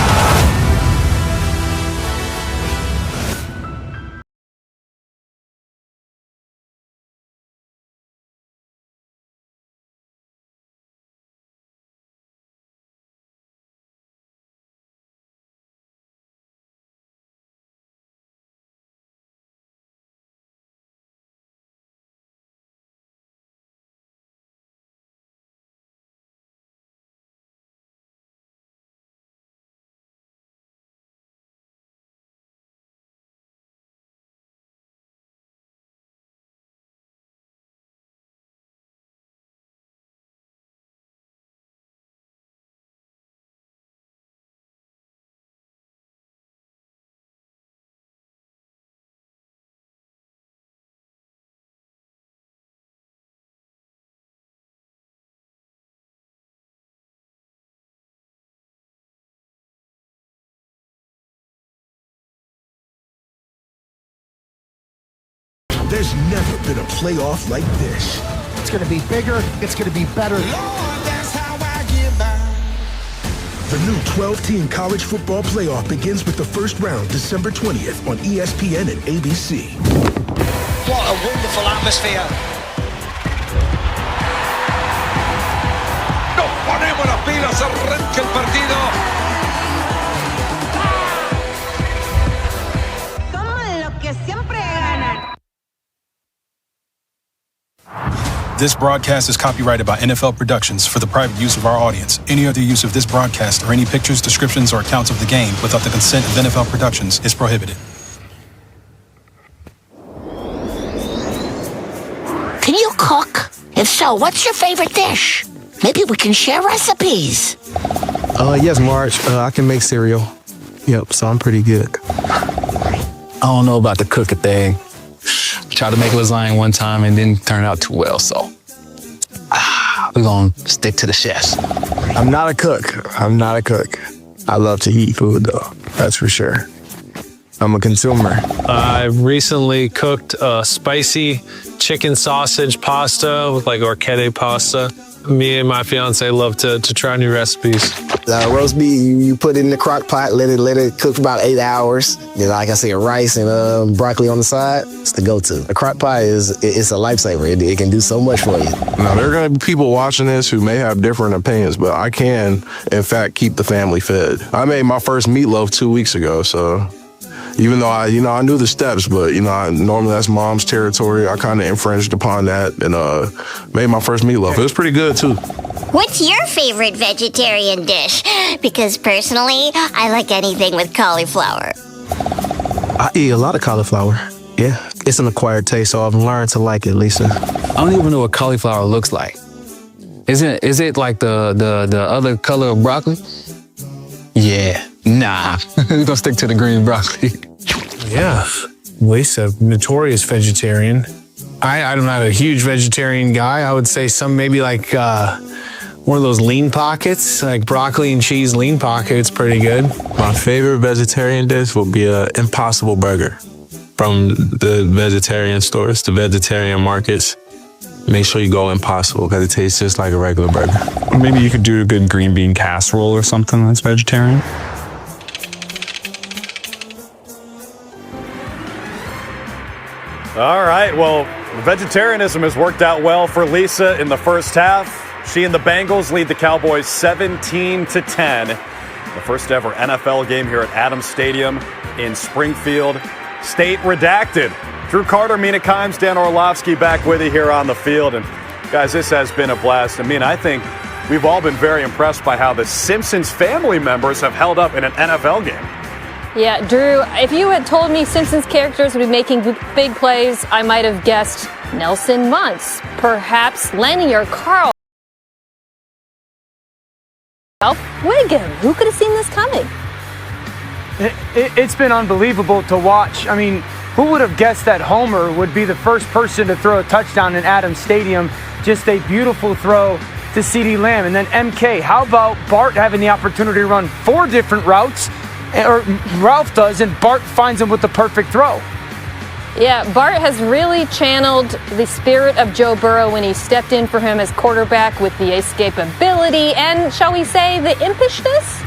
There's never been a playoff like this. It's going to be bigger. It's going to be better. The new 12-team college football playoff begins with the first round December 20th on ESPN and ABC. What a wonderful atmosphere. Nos ponemos las pilas, arranca el partido. Somos los que siempre ganan. This broadcast is copyrighted by NFL Productions for the private use of our audience. Any other use of this broadcast or any pictures, descriptions, or accounts of the game without the consent of NFL Productions is prohibited. Can you cook? If so, what's your favorite dish? Maybe we can share recipes. Yes, Marge. I can make cereal. Yep, so I'm pretty good. I don't know about the cooking thing. Tried to make lasagna one time and didn't turn out too well, so we're gonna stick to the chefs. I'm not a cook. I love to eat food, though. That's for sure. I'm a consumer. I recently cooked spicy chicken sausage pasta with like orchette pasta. Me and my fiance love to try new recipes. Roast beef, you put it in the crock pot, let it cook for about 8 hours. Then, like I said, rice and broccoli on the side. It's the go-to. The crock pot it's a lifesaver. It can do so much for you. Now, there are going to be people watching this who may have different opinions, but I can, in fact, keep the family fed. I made my first meatloaf 2 weeks ago, so even though I knew the steps, but normally that's mom's territory. I kind of infringed upon that and made my first meatloaf. It was pretty good too. What's your favorite vegetarian dish? Because personally, I like anything with cauliflower. I eat a lot of cauliflower. Yeah, it's an acquired taste, so I've learned to like it, Lisa. I don't even know what cauliflower looks like. Is it like the other color of broccoli? Yeah, nah. We're gonna stick to the green broccoli. Yeah, Lisa, notorious vegetarian. I'm not a huge vegetarian guy. I would say some maybe like one of those lean pockets, like broccoli and cheese lean pockets, pretty good. My favorite vegetarian dish will be an Impossible Burger from the vegetarian stores, the vegetarian markets. Make sure you go Impossible because it tastes just like a regular burger. Or maybe you could do a good green bean casserole or something that's vegetarian. All right, well, vegetarianism has worked out well for Lisa in the first half. She and the Bengals lead the Cowboys 17-10. The first ever NFL game here at Adams Stadium in Springfield. State redacted. Drew Carter, Mina Kimes, Dan Orlovsky back with you here on the field. And guys, this has been a blast. I think we've all been very impressed by how the Simpsons family members have held up in an NFL game. Yeah, Drew, if you had told me Simpsons characters would be making big plays, I might have guessed Nelson Muntz, perhaps Lenny or Carl. Wiggum, who could have seen this coming? It's been unbelievable to watch. I mean, who would have guessed that Homer would be the first person to throw a touchdown in Adams Stadium? Just a beautiful throw to CeeDee Lamb. And then MK, how about Bart having the opportunity to run 4 different routes, or Ralph does, and Bart finds him with the perfect throw? Yeah, Bart has really channeled the spirit of Joe Burrow when he stepped in for him as quarterback with the escapability and, shall we say, the impishness?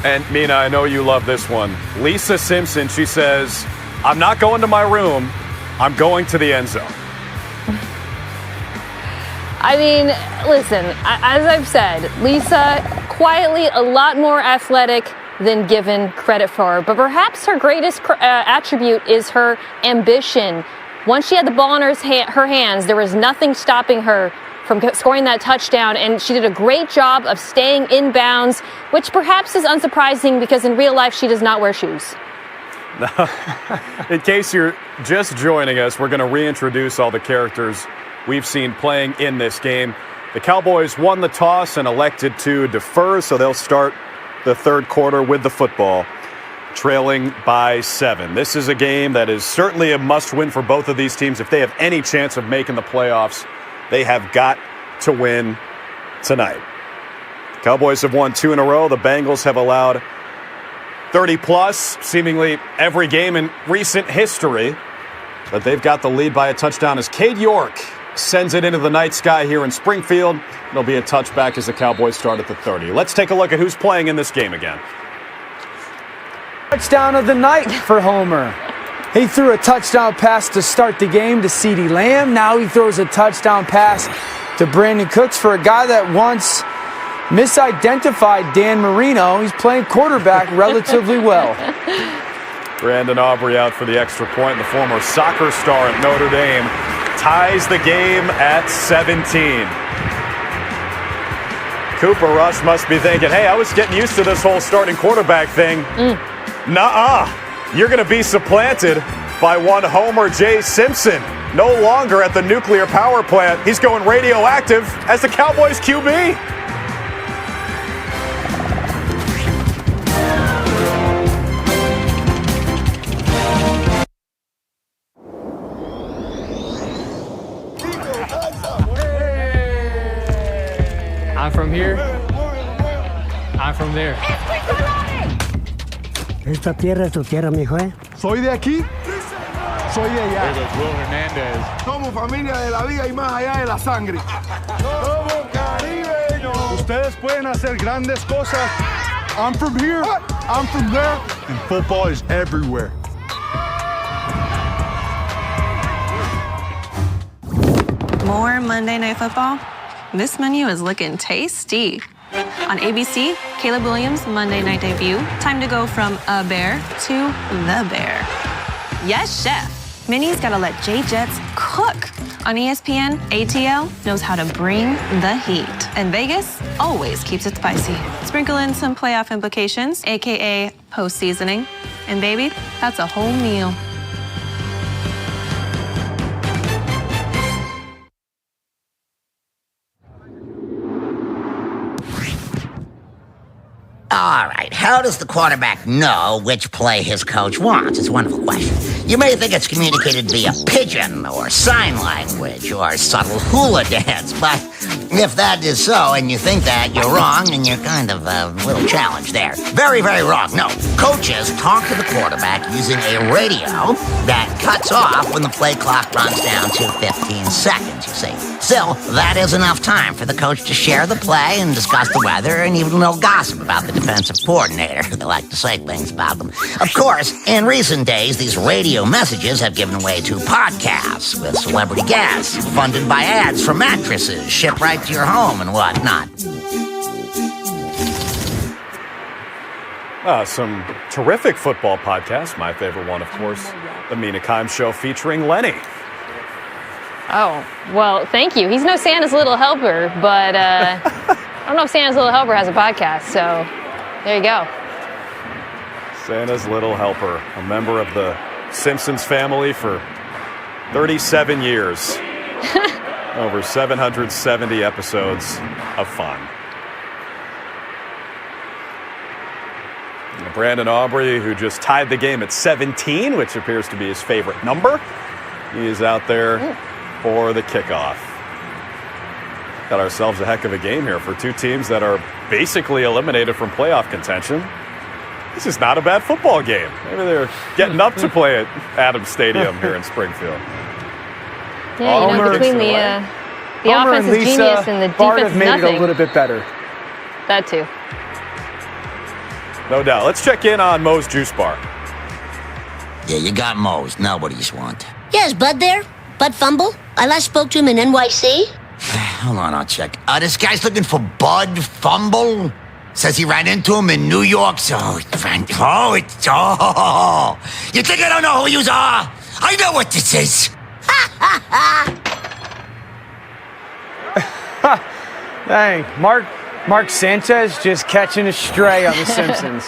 And Mina, I know you love this one. Lisa Simpson, she says, I'm not going to my room, I'm going to the end zone. I mean, listen, as I've said, Lisa, quietly a lot more athletic than given credit for. But perhaps her greatest attribute is her ambition. Once she had the ball in her hands, there was nothing stopping her from scoring that touchdown, and she did a great job of staying in bounds, which perhaps is unsurprising because in real life she does not wear shoes. In case you're just joining us, we're going to reintroduce all the characters we've seen playing in this game. The Cowboys won the toss and elected to defer, so they'll start the third quarter with the football, trailing by 7. This is a game that is certainly a must-win for both of these teams. If they have any chance of making the playoffs, they have got to win tonight. The Cowboys have won 2 in a row. The Bengals have allowed 30-plus, seemingly every game in recent history. But they've got the lead by a touchdown as Cade York sends it into the night sky here in Springfield. It'll be a touchback as the Cowboys start at the 30. Let's take a look at who's playing in this game again. Touchdown of the night for Homer. He threw a touchdown pass to start the game to CeeDee Lamb. Now he throws a touchdown pass to Brandon Cooks for a guy that once misidentified Dan Marino. He's playing quarterback relatively well. Brandon Aubrey out for the extra point. The former soccer star at Notre Dame ties the game at 17. Cooper Rush must be thinking, hey, I was getting used to this whole starting quarterback thing. Nuh-uh. You're going to be supplanted by one Homer J. Simpson. No longer at the nuclear power plant. He's going radioactive as the Cowboys QB. I'm from here. I'm from there. Esta tierra es tu tierra, mijo, ¿eh? Soy de aquí, soy de allá. There goes Will Hernandez. Somos familia de la vida y más allá de la sangre. Somos caribeños. Ustedes pueden hacer grandes cosas. I'm from here, I'm from there, and football is everywhere. More Monday Night Football? This menu is looking tasty. On ABC, Caleb Williams' Monday night debut. Time to go from a bear to the bear. Yes, chef. Minnie's gotta let J-Jets cook. On ESPN, ATL knows how to bring the heat. And Vegas always keeps it spicy. Sprinkle in some playoff implications, AKA post-seasoning. And baby, that's a whole meal. All right, how does the quarterback know which play his coach wants? It's a wonderful question. You may think it's communicated via pigeon or sign language or subtle hula dance, but if that is so and you think that, you're wrong and you're kind of a little challenged there. Very, very wrong. No, coaches talk to the quarterback using a radio that cuts off when the play clock runs down to 15 seconds, you see. Still, that is enough time for the coach to share the play and discuss the weather and even a little gossip about the defensive coordinator. They like to say things about them. Of course, in recent days, these radio messages have given way to podcasts with celebrity guests, funded by ads for mattresses, shipped right to your home and whatnot. Some terrific football podcasts. My favorite one, of course, the Mina Kimes Show featuring Lenny. Oh, well, thank you. He's no Santa's Little Helper, but I don't know if Santa's Little Helper has a podcast, so there you go. Santa's Little Helper, a member of the Simpsons family for 37 years. Over 770 episodes of fun. And Brandon Aubrey, who just tied the game at 17, which appears to be his favorite number. He is out there for the kickoff. Got ourselves a heck of a game here for two teams that are basically eliminated from playoff contention. This is not a bad football game. Maybe they're getting up to play at Adams Stadium here in Springfield. Yeah, between the offense is genius and the defense is made nothing. it a little bit better. That too. No doubt. Let's check in on Mo's Juice Bar. Yeah, you got Mo's. Now what do you want? Yeah, is Bud there? Bud Fumble? I last spoke to him in NYC. Hold on, I'll check. This guy's looking for Bud Fumble. Says he ran into him in New York, so he ran. You think I don't know who you are? I know what this is. Dang, Mark Sanchez just catching a stray on The Simpsons.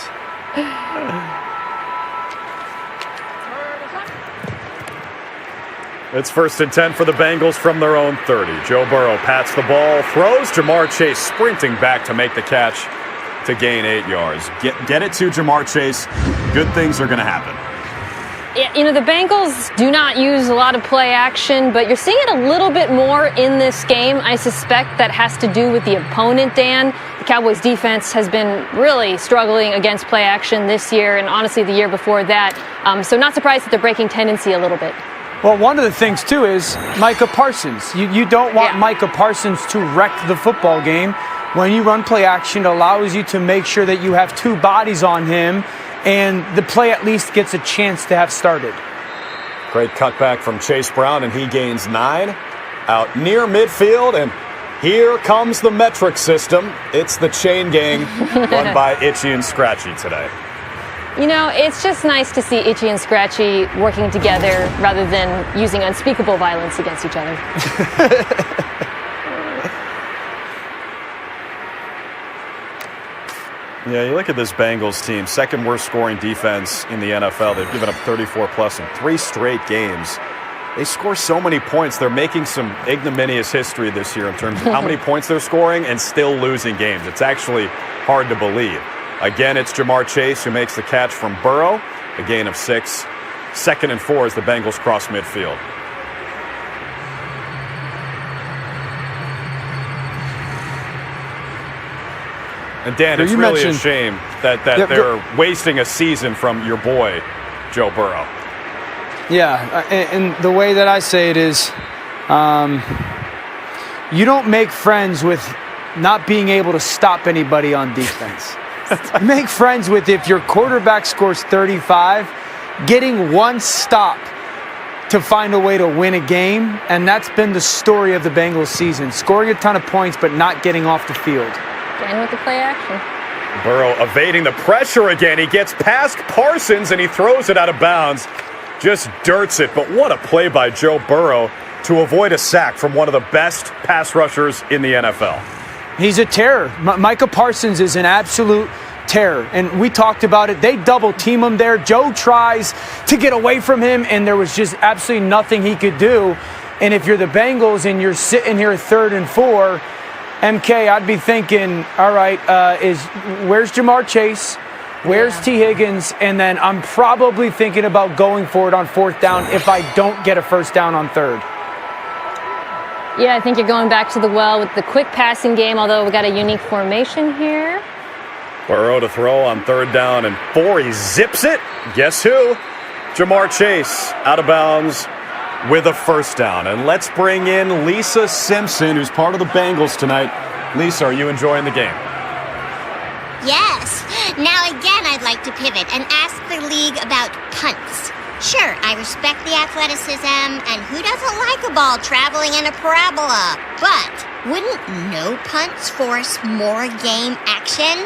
It's 1st and 10 for the Bengals from their own 30. Joe Burrow pats the ball, throws. Jamar Chase sprinting back to make the catch to gain 8 yards. Get it to Jamar Chase. Good things are going to happen. You know, the Bengals do not use a lot of play action, but you're seeing it a little bit more in this game. I suspect that has to do with the opponent, Dan. The Cowboys defense has been really struggling against play action this year and honestly the year before that. So not surprised that they're breaking tendency a little bit. Well, one of the things, too, is Micah Parsons. You don't want Micah Parsons to wreck the football game. When you run play action, it allows you to make sure that you have two bodies on him, and the play at least gets a chance to have started. Great cutback from Chase Brown, and he gains 9 out near midfield, and here comes the metric system. It's the chain gang run by Itchy and Scratchy today. You know, it's just nice to see Itchy and Scratchy working together rather than using unspeakable violence against each other. Yeah, you look at this Bengals team, second worst scoring defense in the NFL. They've given up 34+ in 3 straight games. They score so many points. They're making some ignominious history this year in terms of how many points they're scoring and still losing games. It's actually hard to believe. Again, it's Jamar Chase who makes the catch from Burrow, a gain of 6. 2nd and 4 as the Bengals cross midfield. And Dan, it's really a shame that they're wasting a season from your boy, Joe Burrow. Yeah, and the way that I say it is, you don't make friends with not being able to stop anybody on defense. Make friends with, if your quarterback scores 35, getting one stop to find a way to win a game, and that's been the story of the Bengals season. Scoring a ton of points, but not getting off the field. Again with the play action. Burrow evading the pressure again. He gets past Parsons, and he throws it out of bounds. Just dirts it, but what a play by Joe Burrow to avoid a sack from one of the best pass rushers in the NFL. He's a terror. Micah Parsons is an absolute terror, and we talked about it. They double team him there. Joe tries to get away from him, and there was just absolutely nothing he could do. And if you're the Bengals and you're sitting here 3rd and 4, MK, I'd be thinking, all right, where's Jamar Chase? Where's T. Higgins? And then I'm probably thinking about going for it on 4th down if I don't get a 1st down on 3rd. Yeah, I think you're going back to the well with the quick passing game, although we got a unique formation here. Burrow to throw on 3rd down and 4. He zips it. Guess who? Jamar Chase out of bounds with a 1st down. And let's bring in Lisa Simpson, who's part of the Bengals tonight. Lisa, are you enjoying the game? Yes. Now again, I'd like to pivot and ask the league about punts. Sure, I respect the athleticism, and who doesn't like a ball traveling in a parabola? But wouldn't no punts force more game action?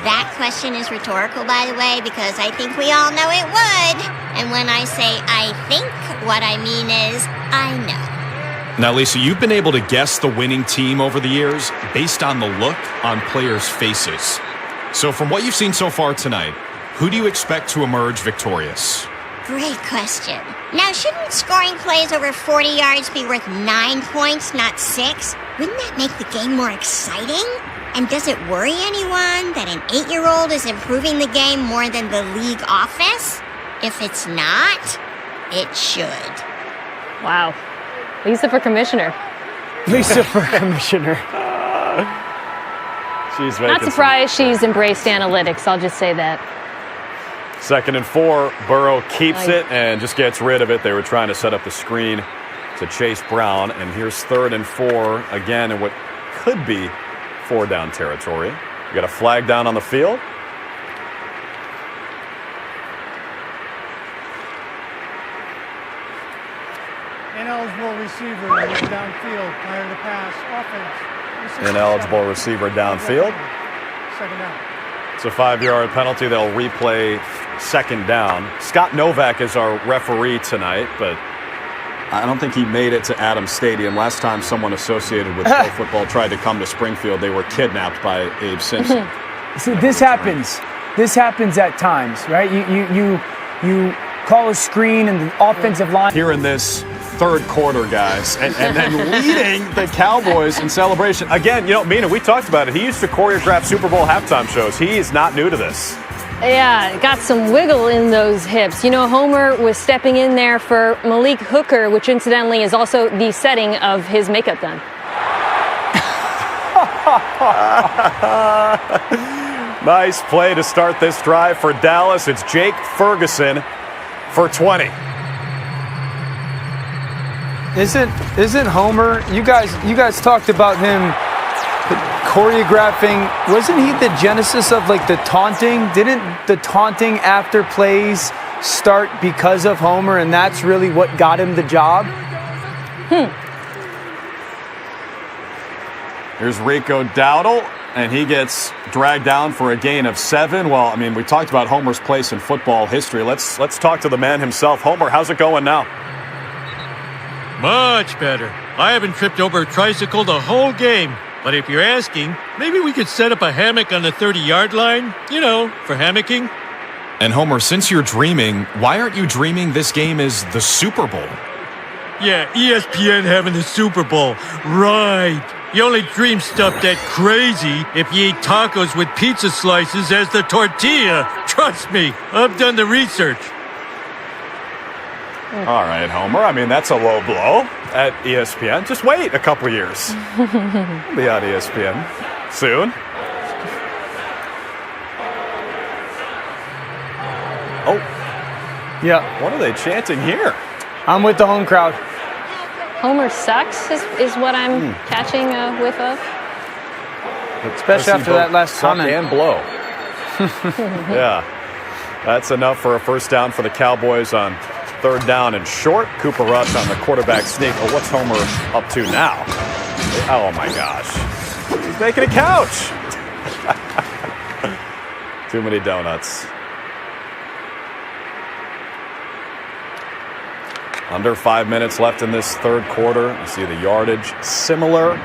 That question is rhetorical, by the way, because I think we all know it would. And when I say I think, what I mean is I know. Now, Lisa, you've been able to guess the winning team over the years based on the look on players' faces. So from what you've seen so far tonight, who do you expect to emerge victorious? Great question. Now, shouldn't scoring plays over 40 yards be worth 9 points, not 6? Wouldn't that make the game more exciting? And does it worry anyone that an 8-year-old is improving the game more than the league office? If it's not, it should. Wow. Lisa for commissioner. Lisa for commissioner. She's making Not surprised she's embraced analytics. I'll just say that. 2nd and 4. Burrow keeps it and just gets rid of it. They were trying to set up the screen to Chase Brown. And here's 3rd and 4 again in what could be 4-down territory. You got a flag down on the field. Ineligible receiver downfield prior to the pass. Offense. Ineligible receiver downfield. 2nd down. It's a 5-yard penalty. They'll replay 2nd down. Scott Novak is our referee tonight, but I don't think he made it to Adams Stadium. Last time someone associated with pro football tried to come to Springfield, they were kidnapped by Abe Simpson. See, this happens. This happens at times, right? You call a screen and the offensive line. Here in this 3rd quarter, guys, and then leading the Cowboys in celebration. Again, Mina, we talked about it. He used to choreograph Super Bowl halftime shows. He is not new to this. Yeah, got some wiggle in those hips. Homer was stepping in there for Malik Hooker, which incidentally is also the setting of his makeup gun. Nice play to start this drive for Dallas. It's Jake Ferguson for 20. Isn't Homer? You guys talked about him choreographing. Wasn't he the genesis of the taunting? Didn't the taunting after plays start because of Homer, and that's really what got him the job? Here's Rico Dowdle, and he gets dragged down for a gain of 7. Well, we talked about Homer's place in football history. Let's talk to the man himself. Homer, how's it going now? Much better. I haven't tripped over a tricycle the whole game. But if you're asking, maybe we could set up a hammock on the 30-yard line, for hammocking. And Homer, since you're dreaming, why aren't you dreaming this game is the Super Bowl? Yeah, ESPN having the Super Bowl. Right. You only dream stuff that crazy if you eat tacos with pizza slices as the tortilla. Trust me, I've done the research. All right, Homer. That's a low blow at ESPN. Just wait a couple years. We'll be on ESPN soon. Oh. Yeah. What are they chanting here? I'm with the home crowd. Homer sucks is what I'm catching whiff of. Especially after that last comment. And blow. Yeah. That's enough for a 1st down for the Cowboys on 3rd down and short. Cooper Rush on the quarterback sneak. Oh, what's Homer up to now? Oh, my gosh. He's making a couch. Too many donuts. Under 5 minutes left in this 3rd quarter. You see the yardage similar.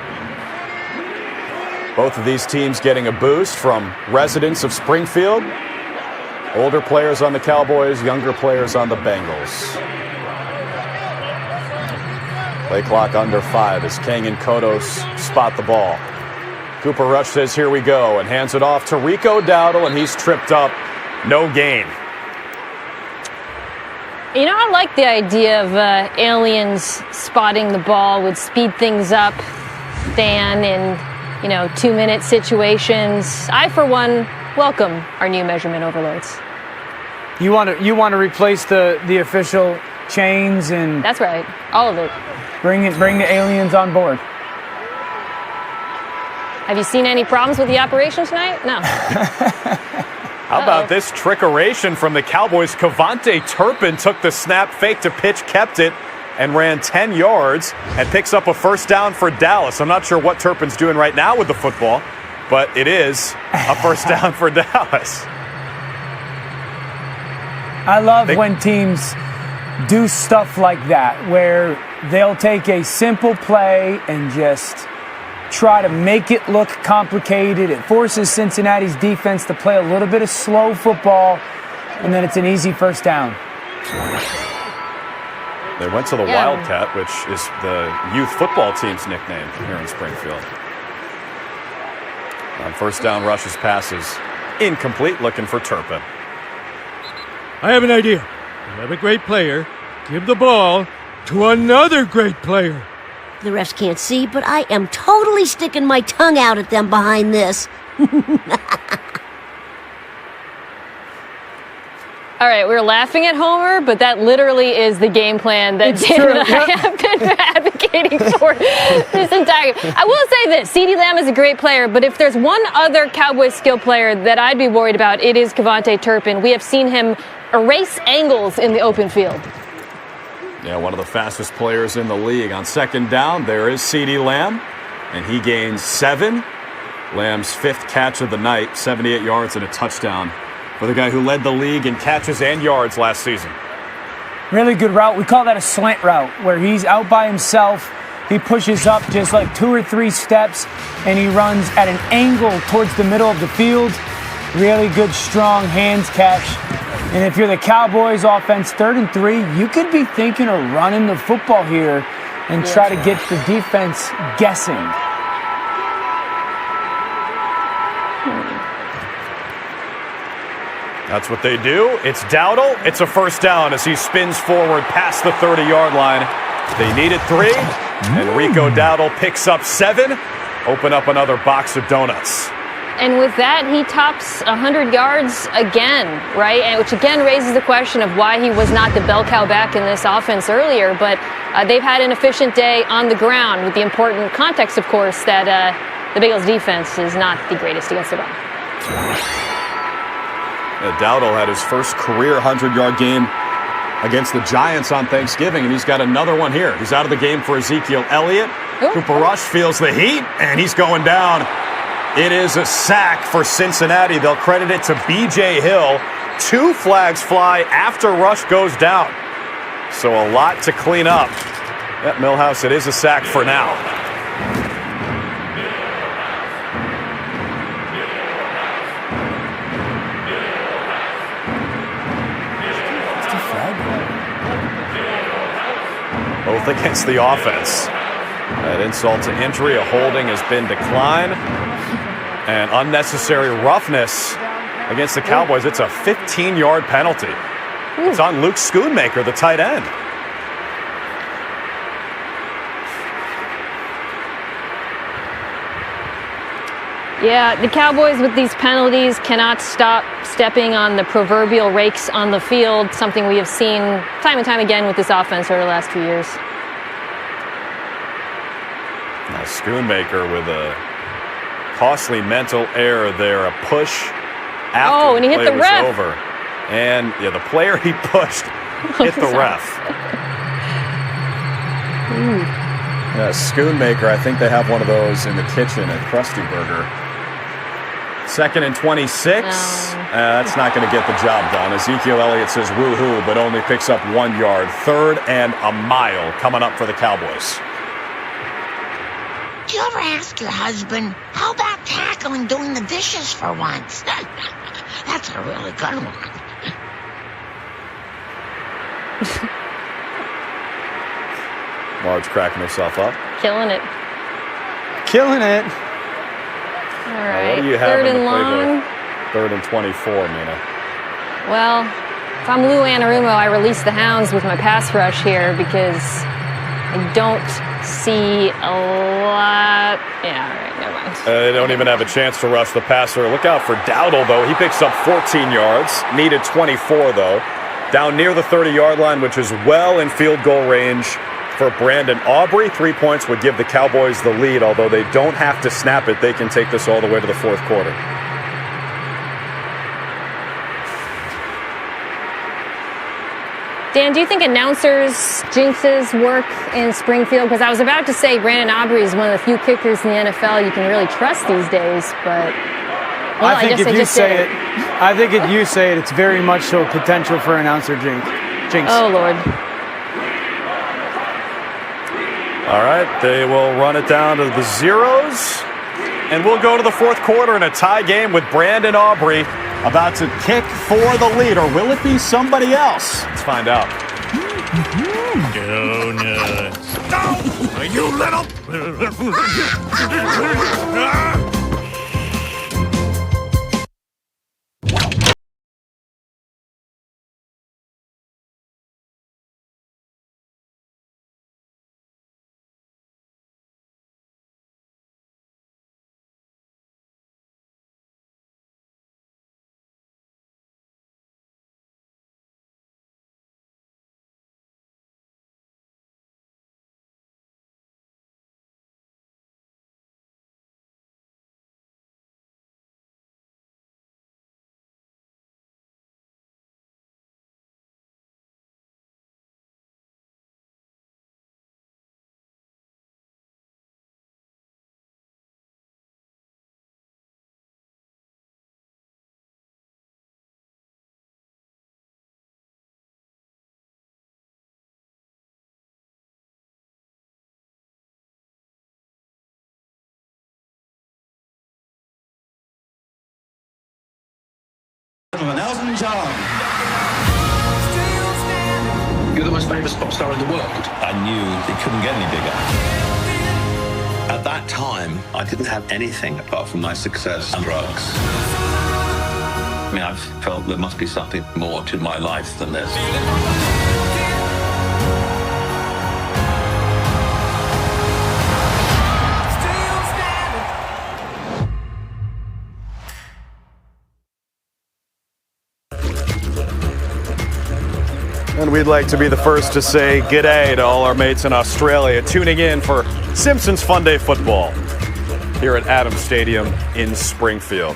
Both of these teams getting a boost from residents of Springfield. Older players on the Cowboys, younger players on the Bengals. Play clock under 5 as Kang and Kodos spot the ball. Cooper Rush says, here we go, and hands it off to Rico Dowdle, and he's tripped up. No gain. I like the idea of aliens spotting the ball would speed things up, Dan, in 2-minute situations. I, for one, welcome our new measurement overloads. You want to replace the official chains and that's right, all of it. Bring the aliens on board. Have you seen any problems with the operation tonight? No. How about this trickeration from the Cowboys? Cavante Turpin took the snap, fake to pitch, kept it, and ran 10 yards and picks up a 1st down for Dallas. I'm not sure what Turpin's doing right now with the football, but it is a 1st down for Dallas. I love when teams do stuff like that, where they'll take a simple play and just try to make it look complicated. It forces Cincinnati's defense to play a little bit of slow football, and then it's an easy 1st down. They went to the Wildcat, which is the youth football team's nickname here in Springfield. On 1st down, Rush's passes incomplete, looking for Turpin. I have an idea. You have a great player. Give the ball to another great player. The refs can't see, but I am totally sticking my tongue out at them behind this. All right, we're laughing at Homer, but that literally is the game plan that Dan and I have been advocating for this entire. I will say this: CeeDee Lamb is a great player, but if there's one other Cowboys skill player that I'd be worried about, it is Kevontae Turpin. We have seen him erase angles in the open field. Yeah, one of the fastest players in the league. On second down, there is CeeDee Lamb, and he gains 7. Lamb's 5th catch of the night, 78 yards and a touchdown for the guy who led the league in catches and yards last season. Really good route. We call that a slant route, where he's out by himself. He pushes up just like 2 or 3 steps, and he runs at an angle towards the middle of the field. Really good, strong hands catch. And if you're the Cowboys offense, 3rd and 3, you could be thinking of running the football here and try to get the defense guessing. That's what they do. It's Dowdle. It's a first down as he spins forward past the 30-yard line. They needed 3, and Rico Dowdle picks up 7. Open up another box of donuts. And with that, he tops 100 yards again, right? And which again raises the question of why he was not the bell cow back in this offense earlier. But they've had an efficient day on the ground, with the important context, of course, that the Bengals defense is not the greatest against the run. Dowdle had his first career 100-yard game against the Giants on Thanksgiving, and he's got another one here. He's out of the game for Ezekiel Elliott. Cooper Rush feels the heat, and he's going down. It is a sack for Cincinnati. They'll credit it to B.J. Hill. 2 flags fly after Rush goes down. So a lot to clean up. At Millhouse, it is a sack for now. Both against the offense. That insult to injury, a holding has been declined. And unnecessary roughness against the Cowboys. It's a 15-yard penalty. It's on Luke Schoonmaker, the tight end. Yeah, the Cowboys with these penalties cannot stop stepping on the proverbial rakes on the field, something we have seen time and time again with this offense over the last few years. Now Schoonmaker with a costly mental error there, a push after and he the hit play the was ref. over. And yeah, the player he pushed hit the ref. Yeah, Schoonmaker, I think they have one of those in the kitchen at Krusty Burger. 2nd and 26. That's not going to get the job done. Ezekiel Elliott says woohoo, but only picks up 1 yard. 3rd and a mile coming up for the Cowboys. Do you ever ask your husband, how about tackling doing the dishes for once? That's a really good one. Marge cracking herself up. Killing it. Killing it. All right. What do you have 3rd in the and long. playbook? 3rd and 24, Mina. Well, if I'm Lou Anarumo, I release the hounds with my pass rush here because I don't see a lot. Yeah, all right, never mind. They don't even have a chance to rush the passer. Look out for Dowdle, though. He picks up 14 yards. Needed 24, though. Down near the 30-yard line, which is well in field goal range for Brandon Aubrey. 3 points would give the Cowboys the lead, although they don't have to snap it. They can take this all the way to the 4th quarter. Dan, do you think announcers' jinxes work in Springfield? Because I was about to say Brandon Aubrey is one of the few kickers in the NFL you can really trust these days, but I think if you say it, it's very much so potential for announcer jinx. Oh, Lord. All right, they will run it down to the zeros, and we'll go to the 4th quarter in a tie game with Brandon Aubrey about to kick for the lead, or will it be somebody else? Let's find out. Donuts. No! You little... Elton John. You're the most famous pop star in the world. I knew it couldn't get any bigger. At that time, I didn't have anything apart from my success and drugs. I mean, I've felt there must be something more to my life than this. And we'd like to be the first to say g'day to all our mates in Australia tuning in for Simpsons Fun Day Football here at Adams Stadium in Springfield.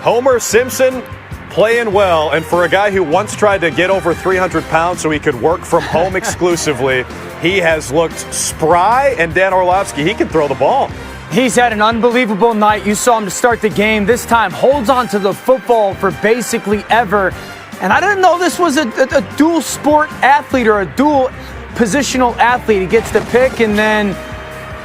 Homer Simpson playing well, and for a guy who once tried to get over 300 pounds so he could work from home exclusively, he has looked spry, and Dan Orlovsky, he can throw the ball. He's had an unbelievable night. You saw him to start the game. This time holds on to the football for basically ever. And I didn't know this was a dual sport athlete or a dual positional athlete. He gets the pick and then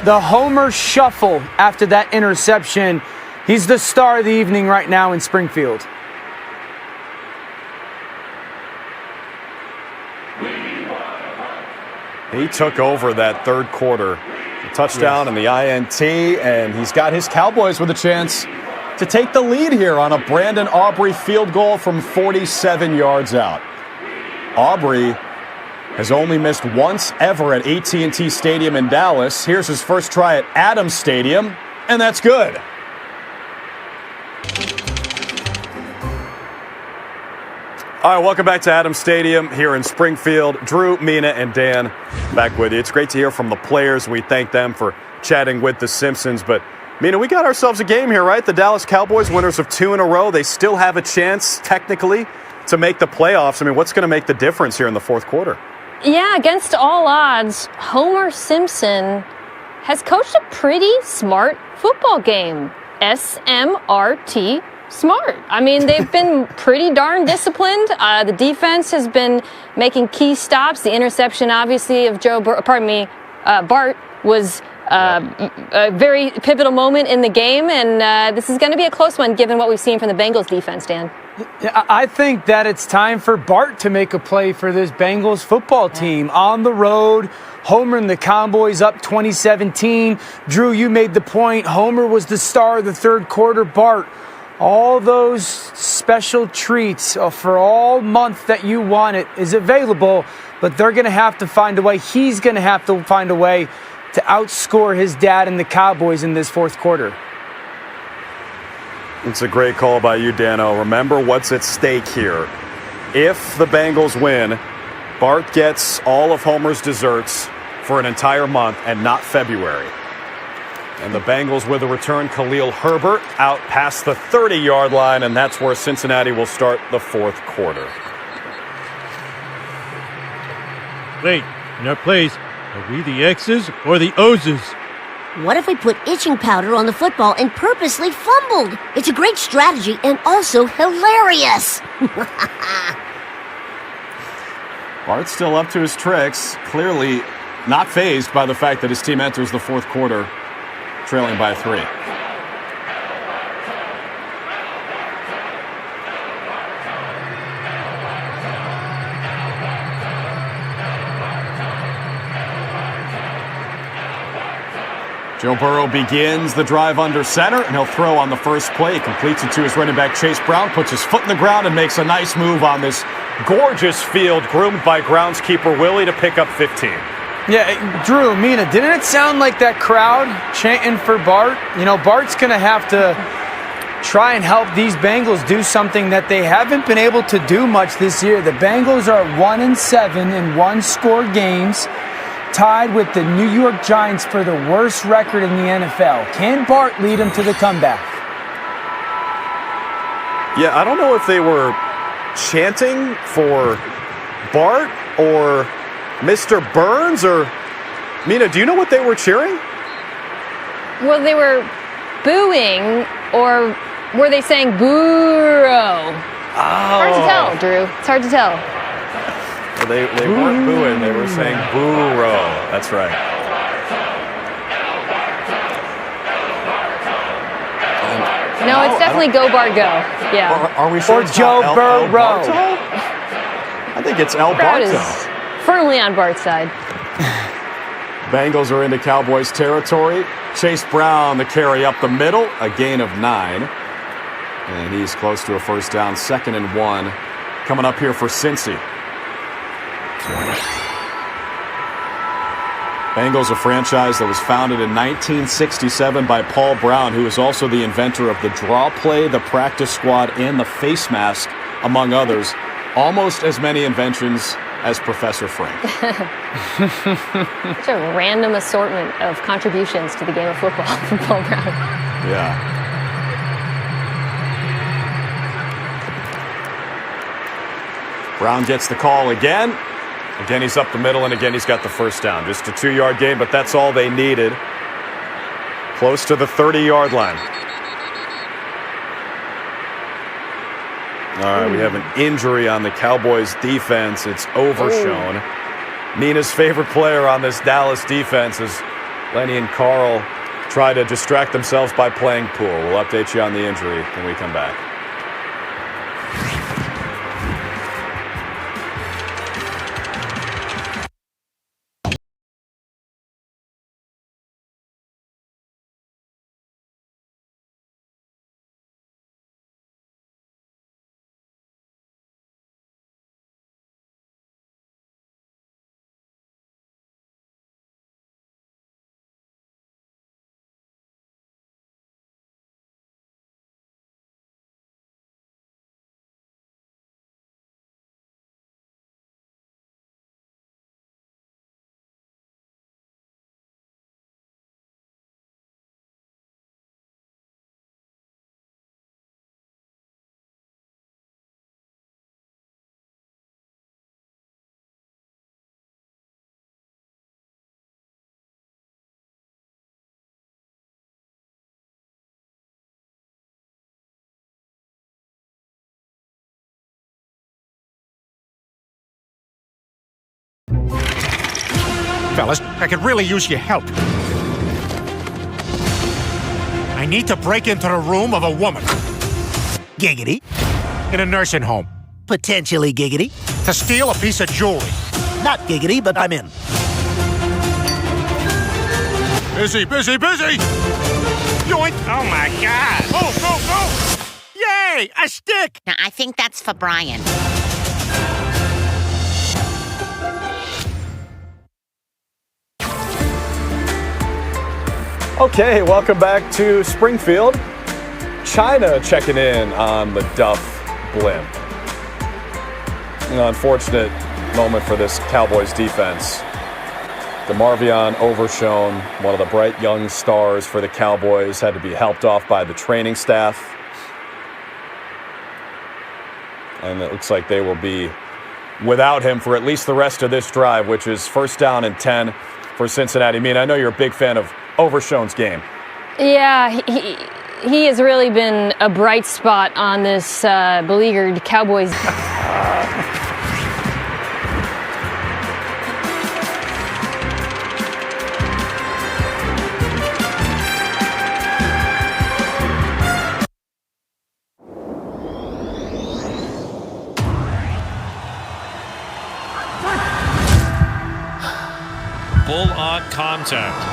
the Homer shuffle after that interception. He's the star of the evening right now in Springfield. He took over that third quarter. A touchdown and the INT, and he's got his Cowboys with a chance to take the lead here on a Brandon Aubrey field goal from 47 yards out. Aubrey has only missed once ever at AT&T Stadium in Dallas. Here's his first try at Adams Stadium, and that's good. All right, welcome back to Adams Stadium here in Springfield. Drew, Mina, and Dan back with you. It's great to hear from the players. We thank them for chatting with the Simpsons, but Mina, we got ourselves a game here, right? The Dallas Cowboys, winners of 2 in a row. They still have a chance, technically, to make the playoffs. I mean, what's going to make the difference here in the fourth quarter? Yeah, against all odds, Homer Simpson has coached a pretty smart football game. SMRT, smart. I mean, they've been pretty darn disciplined. The defense has been making key stops. The interception, obviously, of Bart was a very pivotal moment in the game, and this is going to be a close one given what we've seen from the Bengals defense, Dan. I think that it's time for Bart to make a play for this Bengals football team. On the road, Homer and the Cowboys up 2017. Drew, you made the point. Homer was the star of the third quarter. Bart, all those special treats for all month that you want it is available, but they're going to have to find a way. He's going to have to find a way to outscore his dad and the Cowboys in this fourth quarter. It's a great call by you, Dano. Remember what's at stake here. If the Bengals win, Bart gets all of Homer's desserts for an entire month and not February. And the Bengals with a return, Khalil Herbert out past the 30-yard line, and that's where Cincinnati will start the fourth quarter. Wait, in our place, are we the X's or the O's? What if we put itching powder on the football and purposely fumbled? It's a great strategy and also hilarious. Bart's still up to his tricks, clearly not fazed by the fact that his team enters the fourth quarter trailing by 3. Joe Burrow begins the drive under center, and he'll throw on the first play. He completes it to his running back, Chase Brown, puts his foot in the ground and makes a nice move on this gorgeous field, groomed by groundskeeper Willie to pick up 15. Yeah, Drew, Mina, didn't it sound like that crowd chanting for Bart? You know, Bart's going to have to try and help these Bengals do something that they haven't been able to do much this year. The Bengals are 1-7 in one-score games, tied with the New York Giants for the worst record in the NFL. Can Bart lead them to the comeback? Yeah, I don't know if they were chanting for Bart or Mr. Burns or... Mina, do you know what they were cheering? Well, they were booing, or were they saying Burrow? Hard to tell, Drew. It's hard to tell. Well, they weren't booing, they were saying Burrow. That's right. No, it's definitely go Bart go. Yeah. Are we sure Or it's Joe not Burrow? I think it's El Crowd Barto. is firmly on Bart's side. Bengals are into Cowboys territory. Chase Brown, the carry up the middle, a gain of 9. And he's close to a first down, 2nd and 1. Coming up here for Cincy. Bengals, a franchise that was founded in 1967 by Paul Brown, who is also the inventor of the draw play, the practice squad, and the face mask, among others. Almost as many inventions as Professor Frank. Such a random assortment of contributions to the game of football from Paul Brown. Yeah. Brown gets the call again. Again, he's up the middle, and again, he's got the first down. Just a 2-yard gain, but that's all they needed. Close to the 30-yard line. All right, we have an injury on the Cowboys defense. It's Overshown. Nina's favorite player on this Dallas defense is Lenny and Carl try to distract themselves by playing pool. We'll update you on the injury when we come back. Fellas, I could really use your help. I need to break into the room of a woman. Giggity. In a nursing home. Potentially giggity. To steal a piece of jewelry. Not giggity, but I'm in. Busy, busy, busy! Yoink! Oh my God! Go, go, go! Yay! A stick! Now, I think that's for Brian. Okay, welcome back to Springfield. China checking in on the Duff blimp. An unfortunate moment for this Cowboys defense. DeMarvion Overshown, one of the bright young stars for the Cowboys, had to be helped off by the training staff. And it looks like they will be without him for at least the rest of this drive, which is first down and 10 for Cincinnati. I mean, I know you're a big fan of Overshown's game. Yeah, he has really been a bright spot on this beleaguered Cowboys. Full-on contact.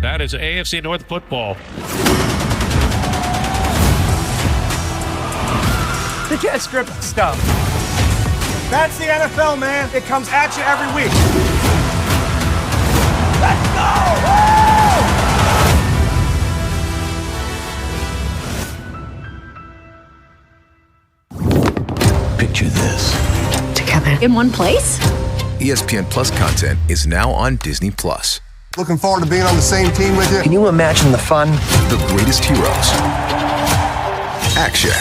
That is AFC North football. You can't script stuff. That's the NFL, man. It comes at you every week. Let's go! Picture this. Together in one place? ESPN Plus content is now on Disney Plus. Looking forward to being on the same team with you. Can you imagine the fun? The greatest heroes, action,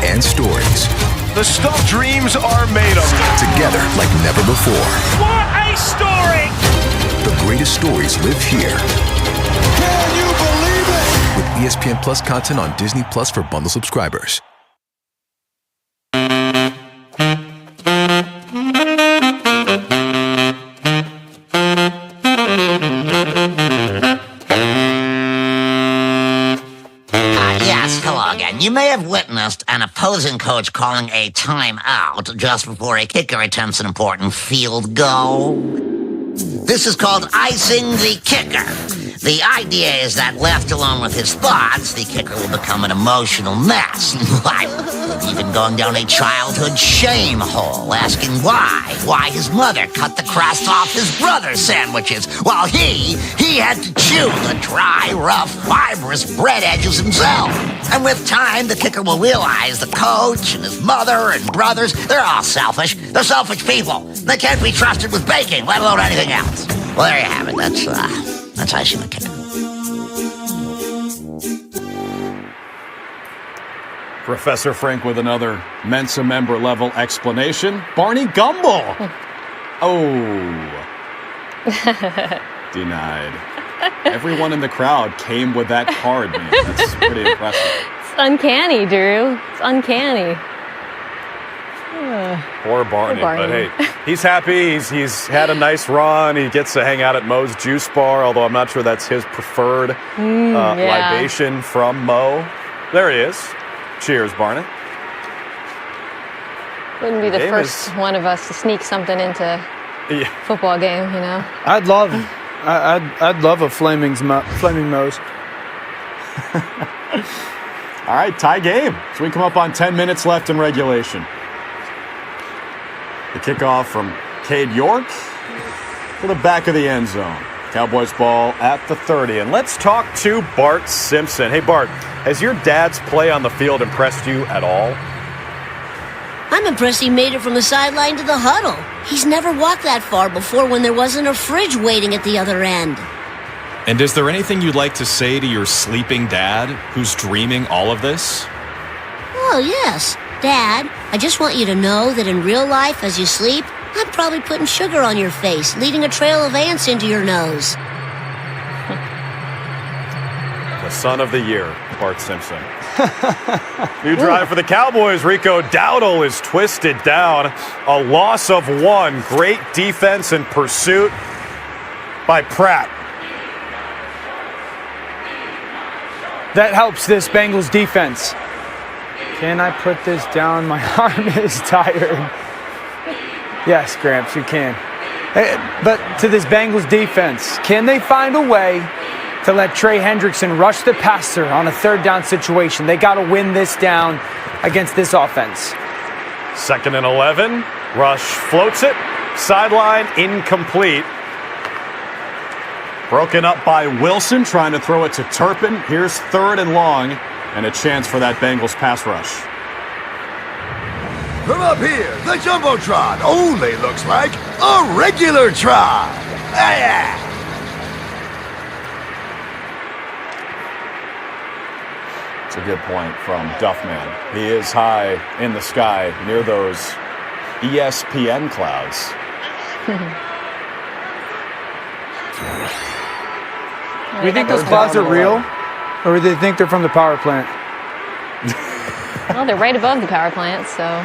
and stories. The stuff dreams are made of. Together like never before. What a story! The greatest stories live here. Can you believe it? With ESPN Plus content on Disney Plus for bundle subscribers. witnessed an opposing coach calling a timeout just before a kicker attempts an important field goal. This is called icing the kicker. The idea is that left alone with his thoughts, the kicker will become an emotional mess. Even going down a childhood shame hole, asking why his mother cut the crust off his brother's sandwiches, while he had to chew the dry, rough, fibrous bread edges himself. And with time, the kicker will realize the coach and his mother and brothers, they're all selfish. They're selfish people. They can't be trusted with baking, let alone anything else. Well, there you have it. That's icing the kicker. Professor Frank with another Mensa member level explanation. Barney Gumble. Oh. Denied. Everyone in the crowd came with that card, man. That's pretty impressive. It's uncanny, Drew. It's uncanny. Poor Barney. But hey, he's happy. He's had a nice run. He gets to hang out at Moe's Juice Bar, although I'm not sure that's his preferred libation from Mo. There he is. Cheers, Barney. Wouldn't be the first one of us to sneak something into a football game, you know? I'd love a flaming Moe's. All right, tie game. So we come up on 10 minutes left in regulation. The kickoff from Cade York to the back of the end zone. Cowboys ball at the 30. And let's talk to Bart Simpson. Hey, Bart, has your dad's play on the field impressed you at all? I'm impressed he made it from the sideline to the huddle. He's never walked that far before when there wasn't a fridge waiting at the other end. And is there anything you'd like to say to your sleeping dad who's dreaming all of this? Oh, yes. Dad, I just want you to know that in real life, as you sleep, I'm probably putting sugar on your face, leading a trail of ants into your nose. The son of the year, Bart Simpson. New drive for the Cowboys. Rico Dowdle is twisted down. A loss of one. Great defense and pursuit by Pratt. That helps this Bengals defense. Can I put this down? My arm is tired. Yes, Gramps, you can. But to this Bengals defense, can they find a way to let Trey Hendrickson rush the passer on a third down situation? They got to win this down against this offense. 2nd and 11. Rush floats it. Sideline incomplete. Broken up by Wilson, trying to throw it to Turpin. Here's 3rd and long, and a chance for that Bengals pass rush. From up here, the Jumbotron only looks like a regular tron. It's a good point from Duffman. He is high in the sky near those ESPN clouds. Do you think those clouds are real? Or do they think they're from the power plant? Well, they're right above the power plant, so...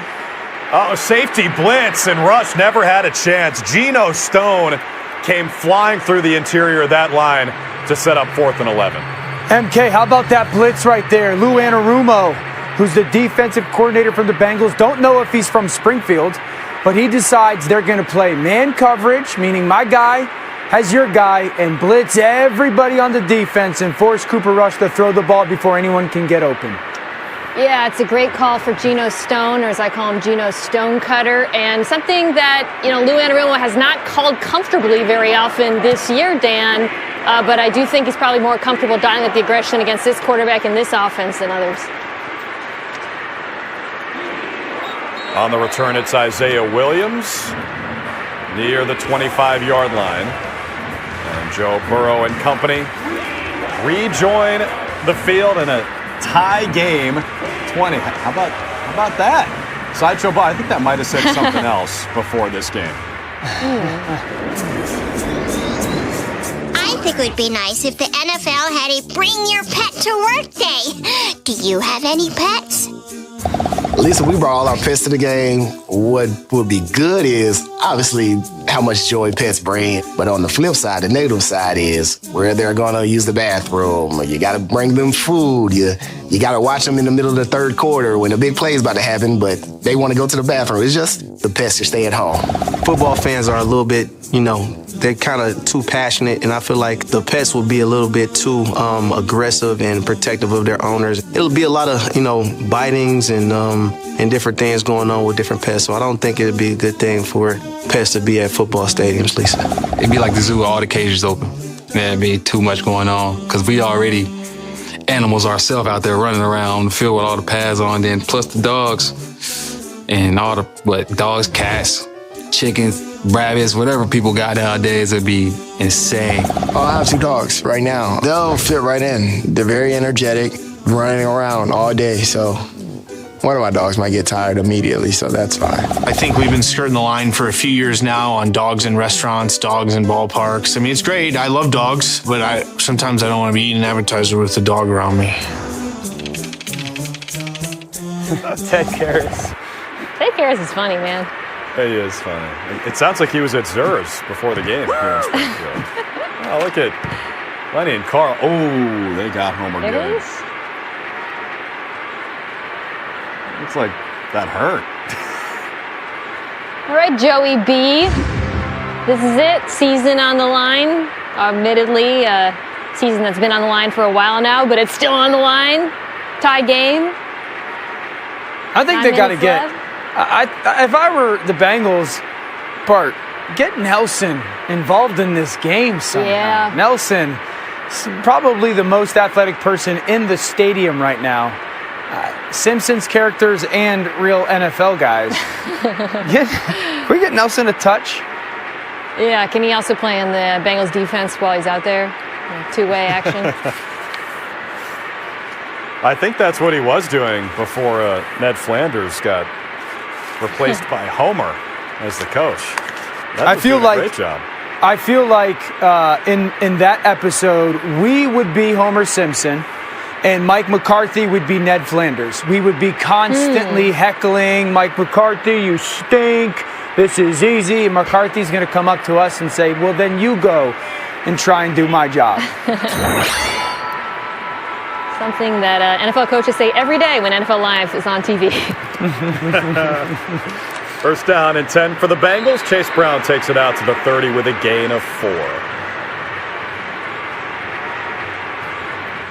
Oh, safety blitz, and Rush never had a chance. Geno Stone came flying through the interior of that line to set up 4th and 11. MK, how about that blitz right there? Lou Anarumo, who's the defensive coordinator from the Bengals, don't know if he's from Springfield, but he decides they're going to play man coverage, meaning my guy has your guy, and blitz everybody on the defense and force Cooper Rush to throw the ball before anyone can get open. Yeah, it's a great call for Geno Stone, or as I call him, Geno Stonecutter, and something that, Lou Anarumo has not called comfortably very often this year, Dan, but I do think he's probably more comfortable dialing up the aggression against this quarterback and this offense than others. On the return, it's Isaiah Williams near the 25-yard line. And Joe Burrow and company rejoin the field in a tie game. 20. How about that? Sideshow Bob, I think that might have said something else before this game. I think it would be nice if the NFL had a bring your pet to work day. Do you have any pets? Lisa, we brought all our pets to the game. What would be good is obviously how much joy pets bring. But on the flip side, the negative side is where they're going to use the bathroom. You got to bring them food. You got to watch them in the middle of the third quarter when a big play is about to happen, but they want to go to the bathroom. It's just the pets should stay at home. Football fans are a little bit, they're kind of too passionate, and I feel like the pets will be a little bit too aggressive and protective of their owners. It'll be a lot of, bitings and different things going on with different pets, so I don't think it'd be a good thing for pets to be at football stadiums, Lisa. It'd be like the zoo with all the cages open. There'd be too much going on, because we already animals ourselves out there running around on the field with all the pads on, then plus the dogs and all the, dogs, cats, chickens, rabbits, whatever people got nowadays, would be insane. Oh, I have 2 dogs right now. They'll fit right in. They're very energetic, running around all day, so one of my dogs might get tired immediately, so that's fine. I think we've been skirting the line for a few years now on dogs in restaurants, dogs in ballparks. I mean, it's great. I love dogs, but sometimes I don't want to be eating an appetizer with a dog around me. Ted Karras. Ted Karras is funny, man. He is funny. It sounds like he was at Zur's before the game here in Springfield. Oh, look at Lenny and Carl. Oh, they got Homer It good. is. Looks like that hurt. All right, Joey B. This is it. Season on the line. Admittedly, season that's been on the line for a while now, but it's still on the line. Tie game. I think they got to get. If I were the Bengals, Bart, get Nelson involved in this game somehow. Yeah. Nelson is probably the most athletic person in the stadium right now. Simpsons characters and real NFL guys. Can we get Nelson a touch? Yeah, can he also play in the Bengals defense while he's out there? Two-way action. I think that's what he was doing before Ned Flanders got replaced by Homer as the coach. I feel like great job. I feel like in that episode we would be Homer Simpson. And Mike McCarthy would be Ned Flanders. We would be constantly heckling, Mike McCarthy, you stink. This is easy. And McCarthy's going to come up to us and say, well, then you go and try and do my job. Something that NFL coaches say every day when NFL Live is on TV. First down and 10 for the Bengals. Chase Brown takes it out to the 30 with a gain of 4.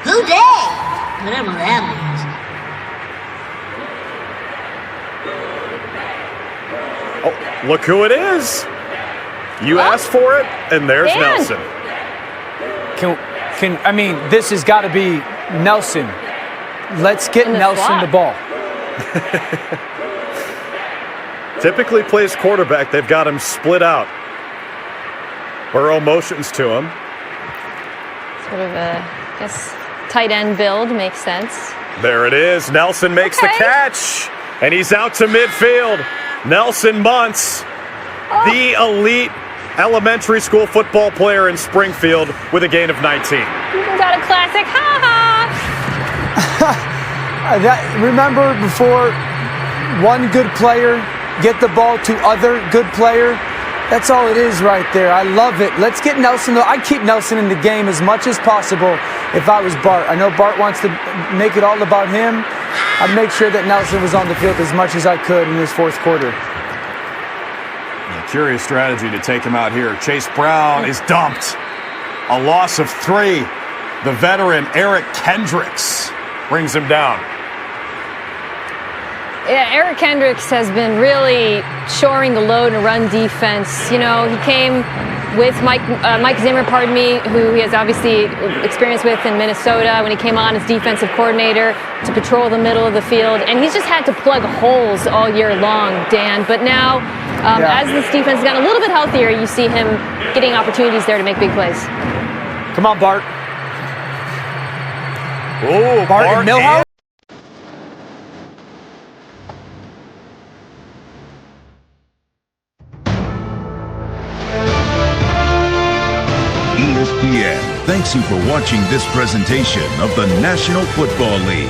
Who day? Whatever that Oh, look who it is. You asked for it, and there's Nelson. This has got to be Nelson. Let's get Nelson the ball. Typically plays quarterback. They've got him split out. Burrow motions to him. Sort of a, tight end build makes sense. There it is. Nelson makes the catch, and he's out to midfield. Nelson Muntz, the elite elementary school football player in Springfield with a gain of 19. Got a classic. Ha ha! Remember before one good player get the ball to other good player? That's all it is right there. I love it. Let's get Nelson. I'd keep Nelson in the game as much as possible if I was Bart. I know Bart wants to make it all about him. I'd make sure that Nelson was on the field as much as I could in this fourth quarter. A curious strategy to take him out here. Chase Brown is dumped. A loss of 3. The veteran Eric Kendricks brings him down. Yeah, Eric Kendricks has been really shoring the load and run defense. You know, he came with Mike Zimmer, who he has obviously experience with in Minnesota when he came on as defensive coordinator to patrol the middle of the field. And he's just had to plug holes all year long, Dan. But now, as this defense has gotten a little bit healthier, you see him getting opportunities there to make big plays. Come on, Bart. Oh, Bart and Milhouse? ESPN thanks you for watching this presentation of the National Football League.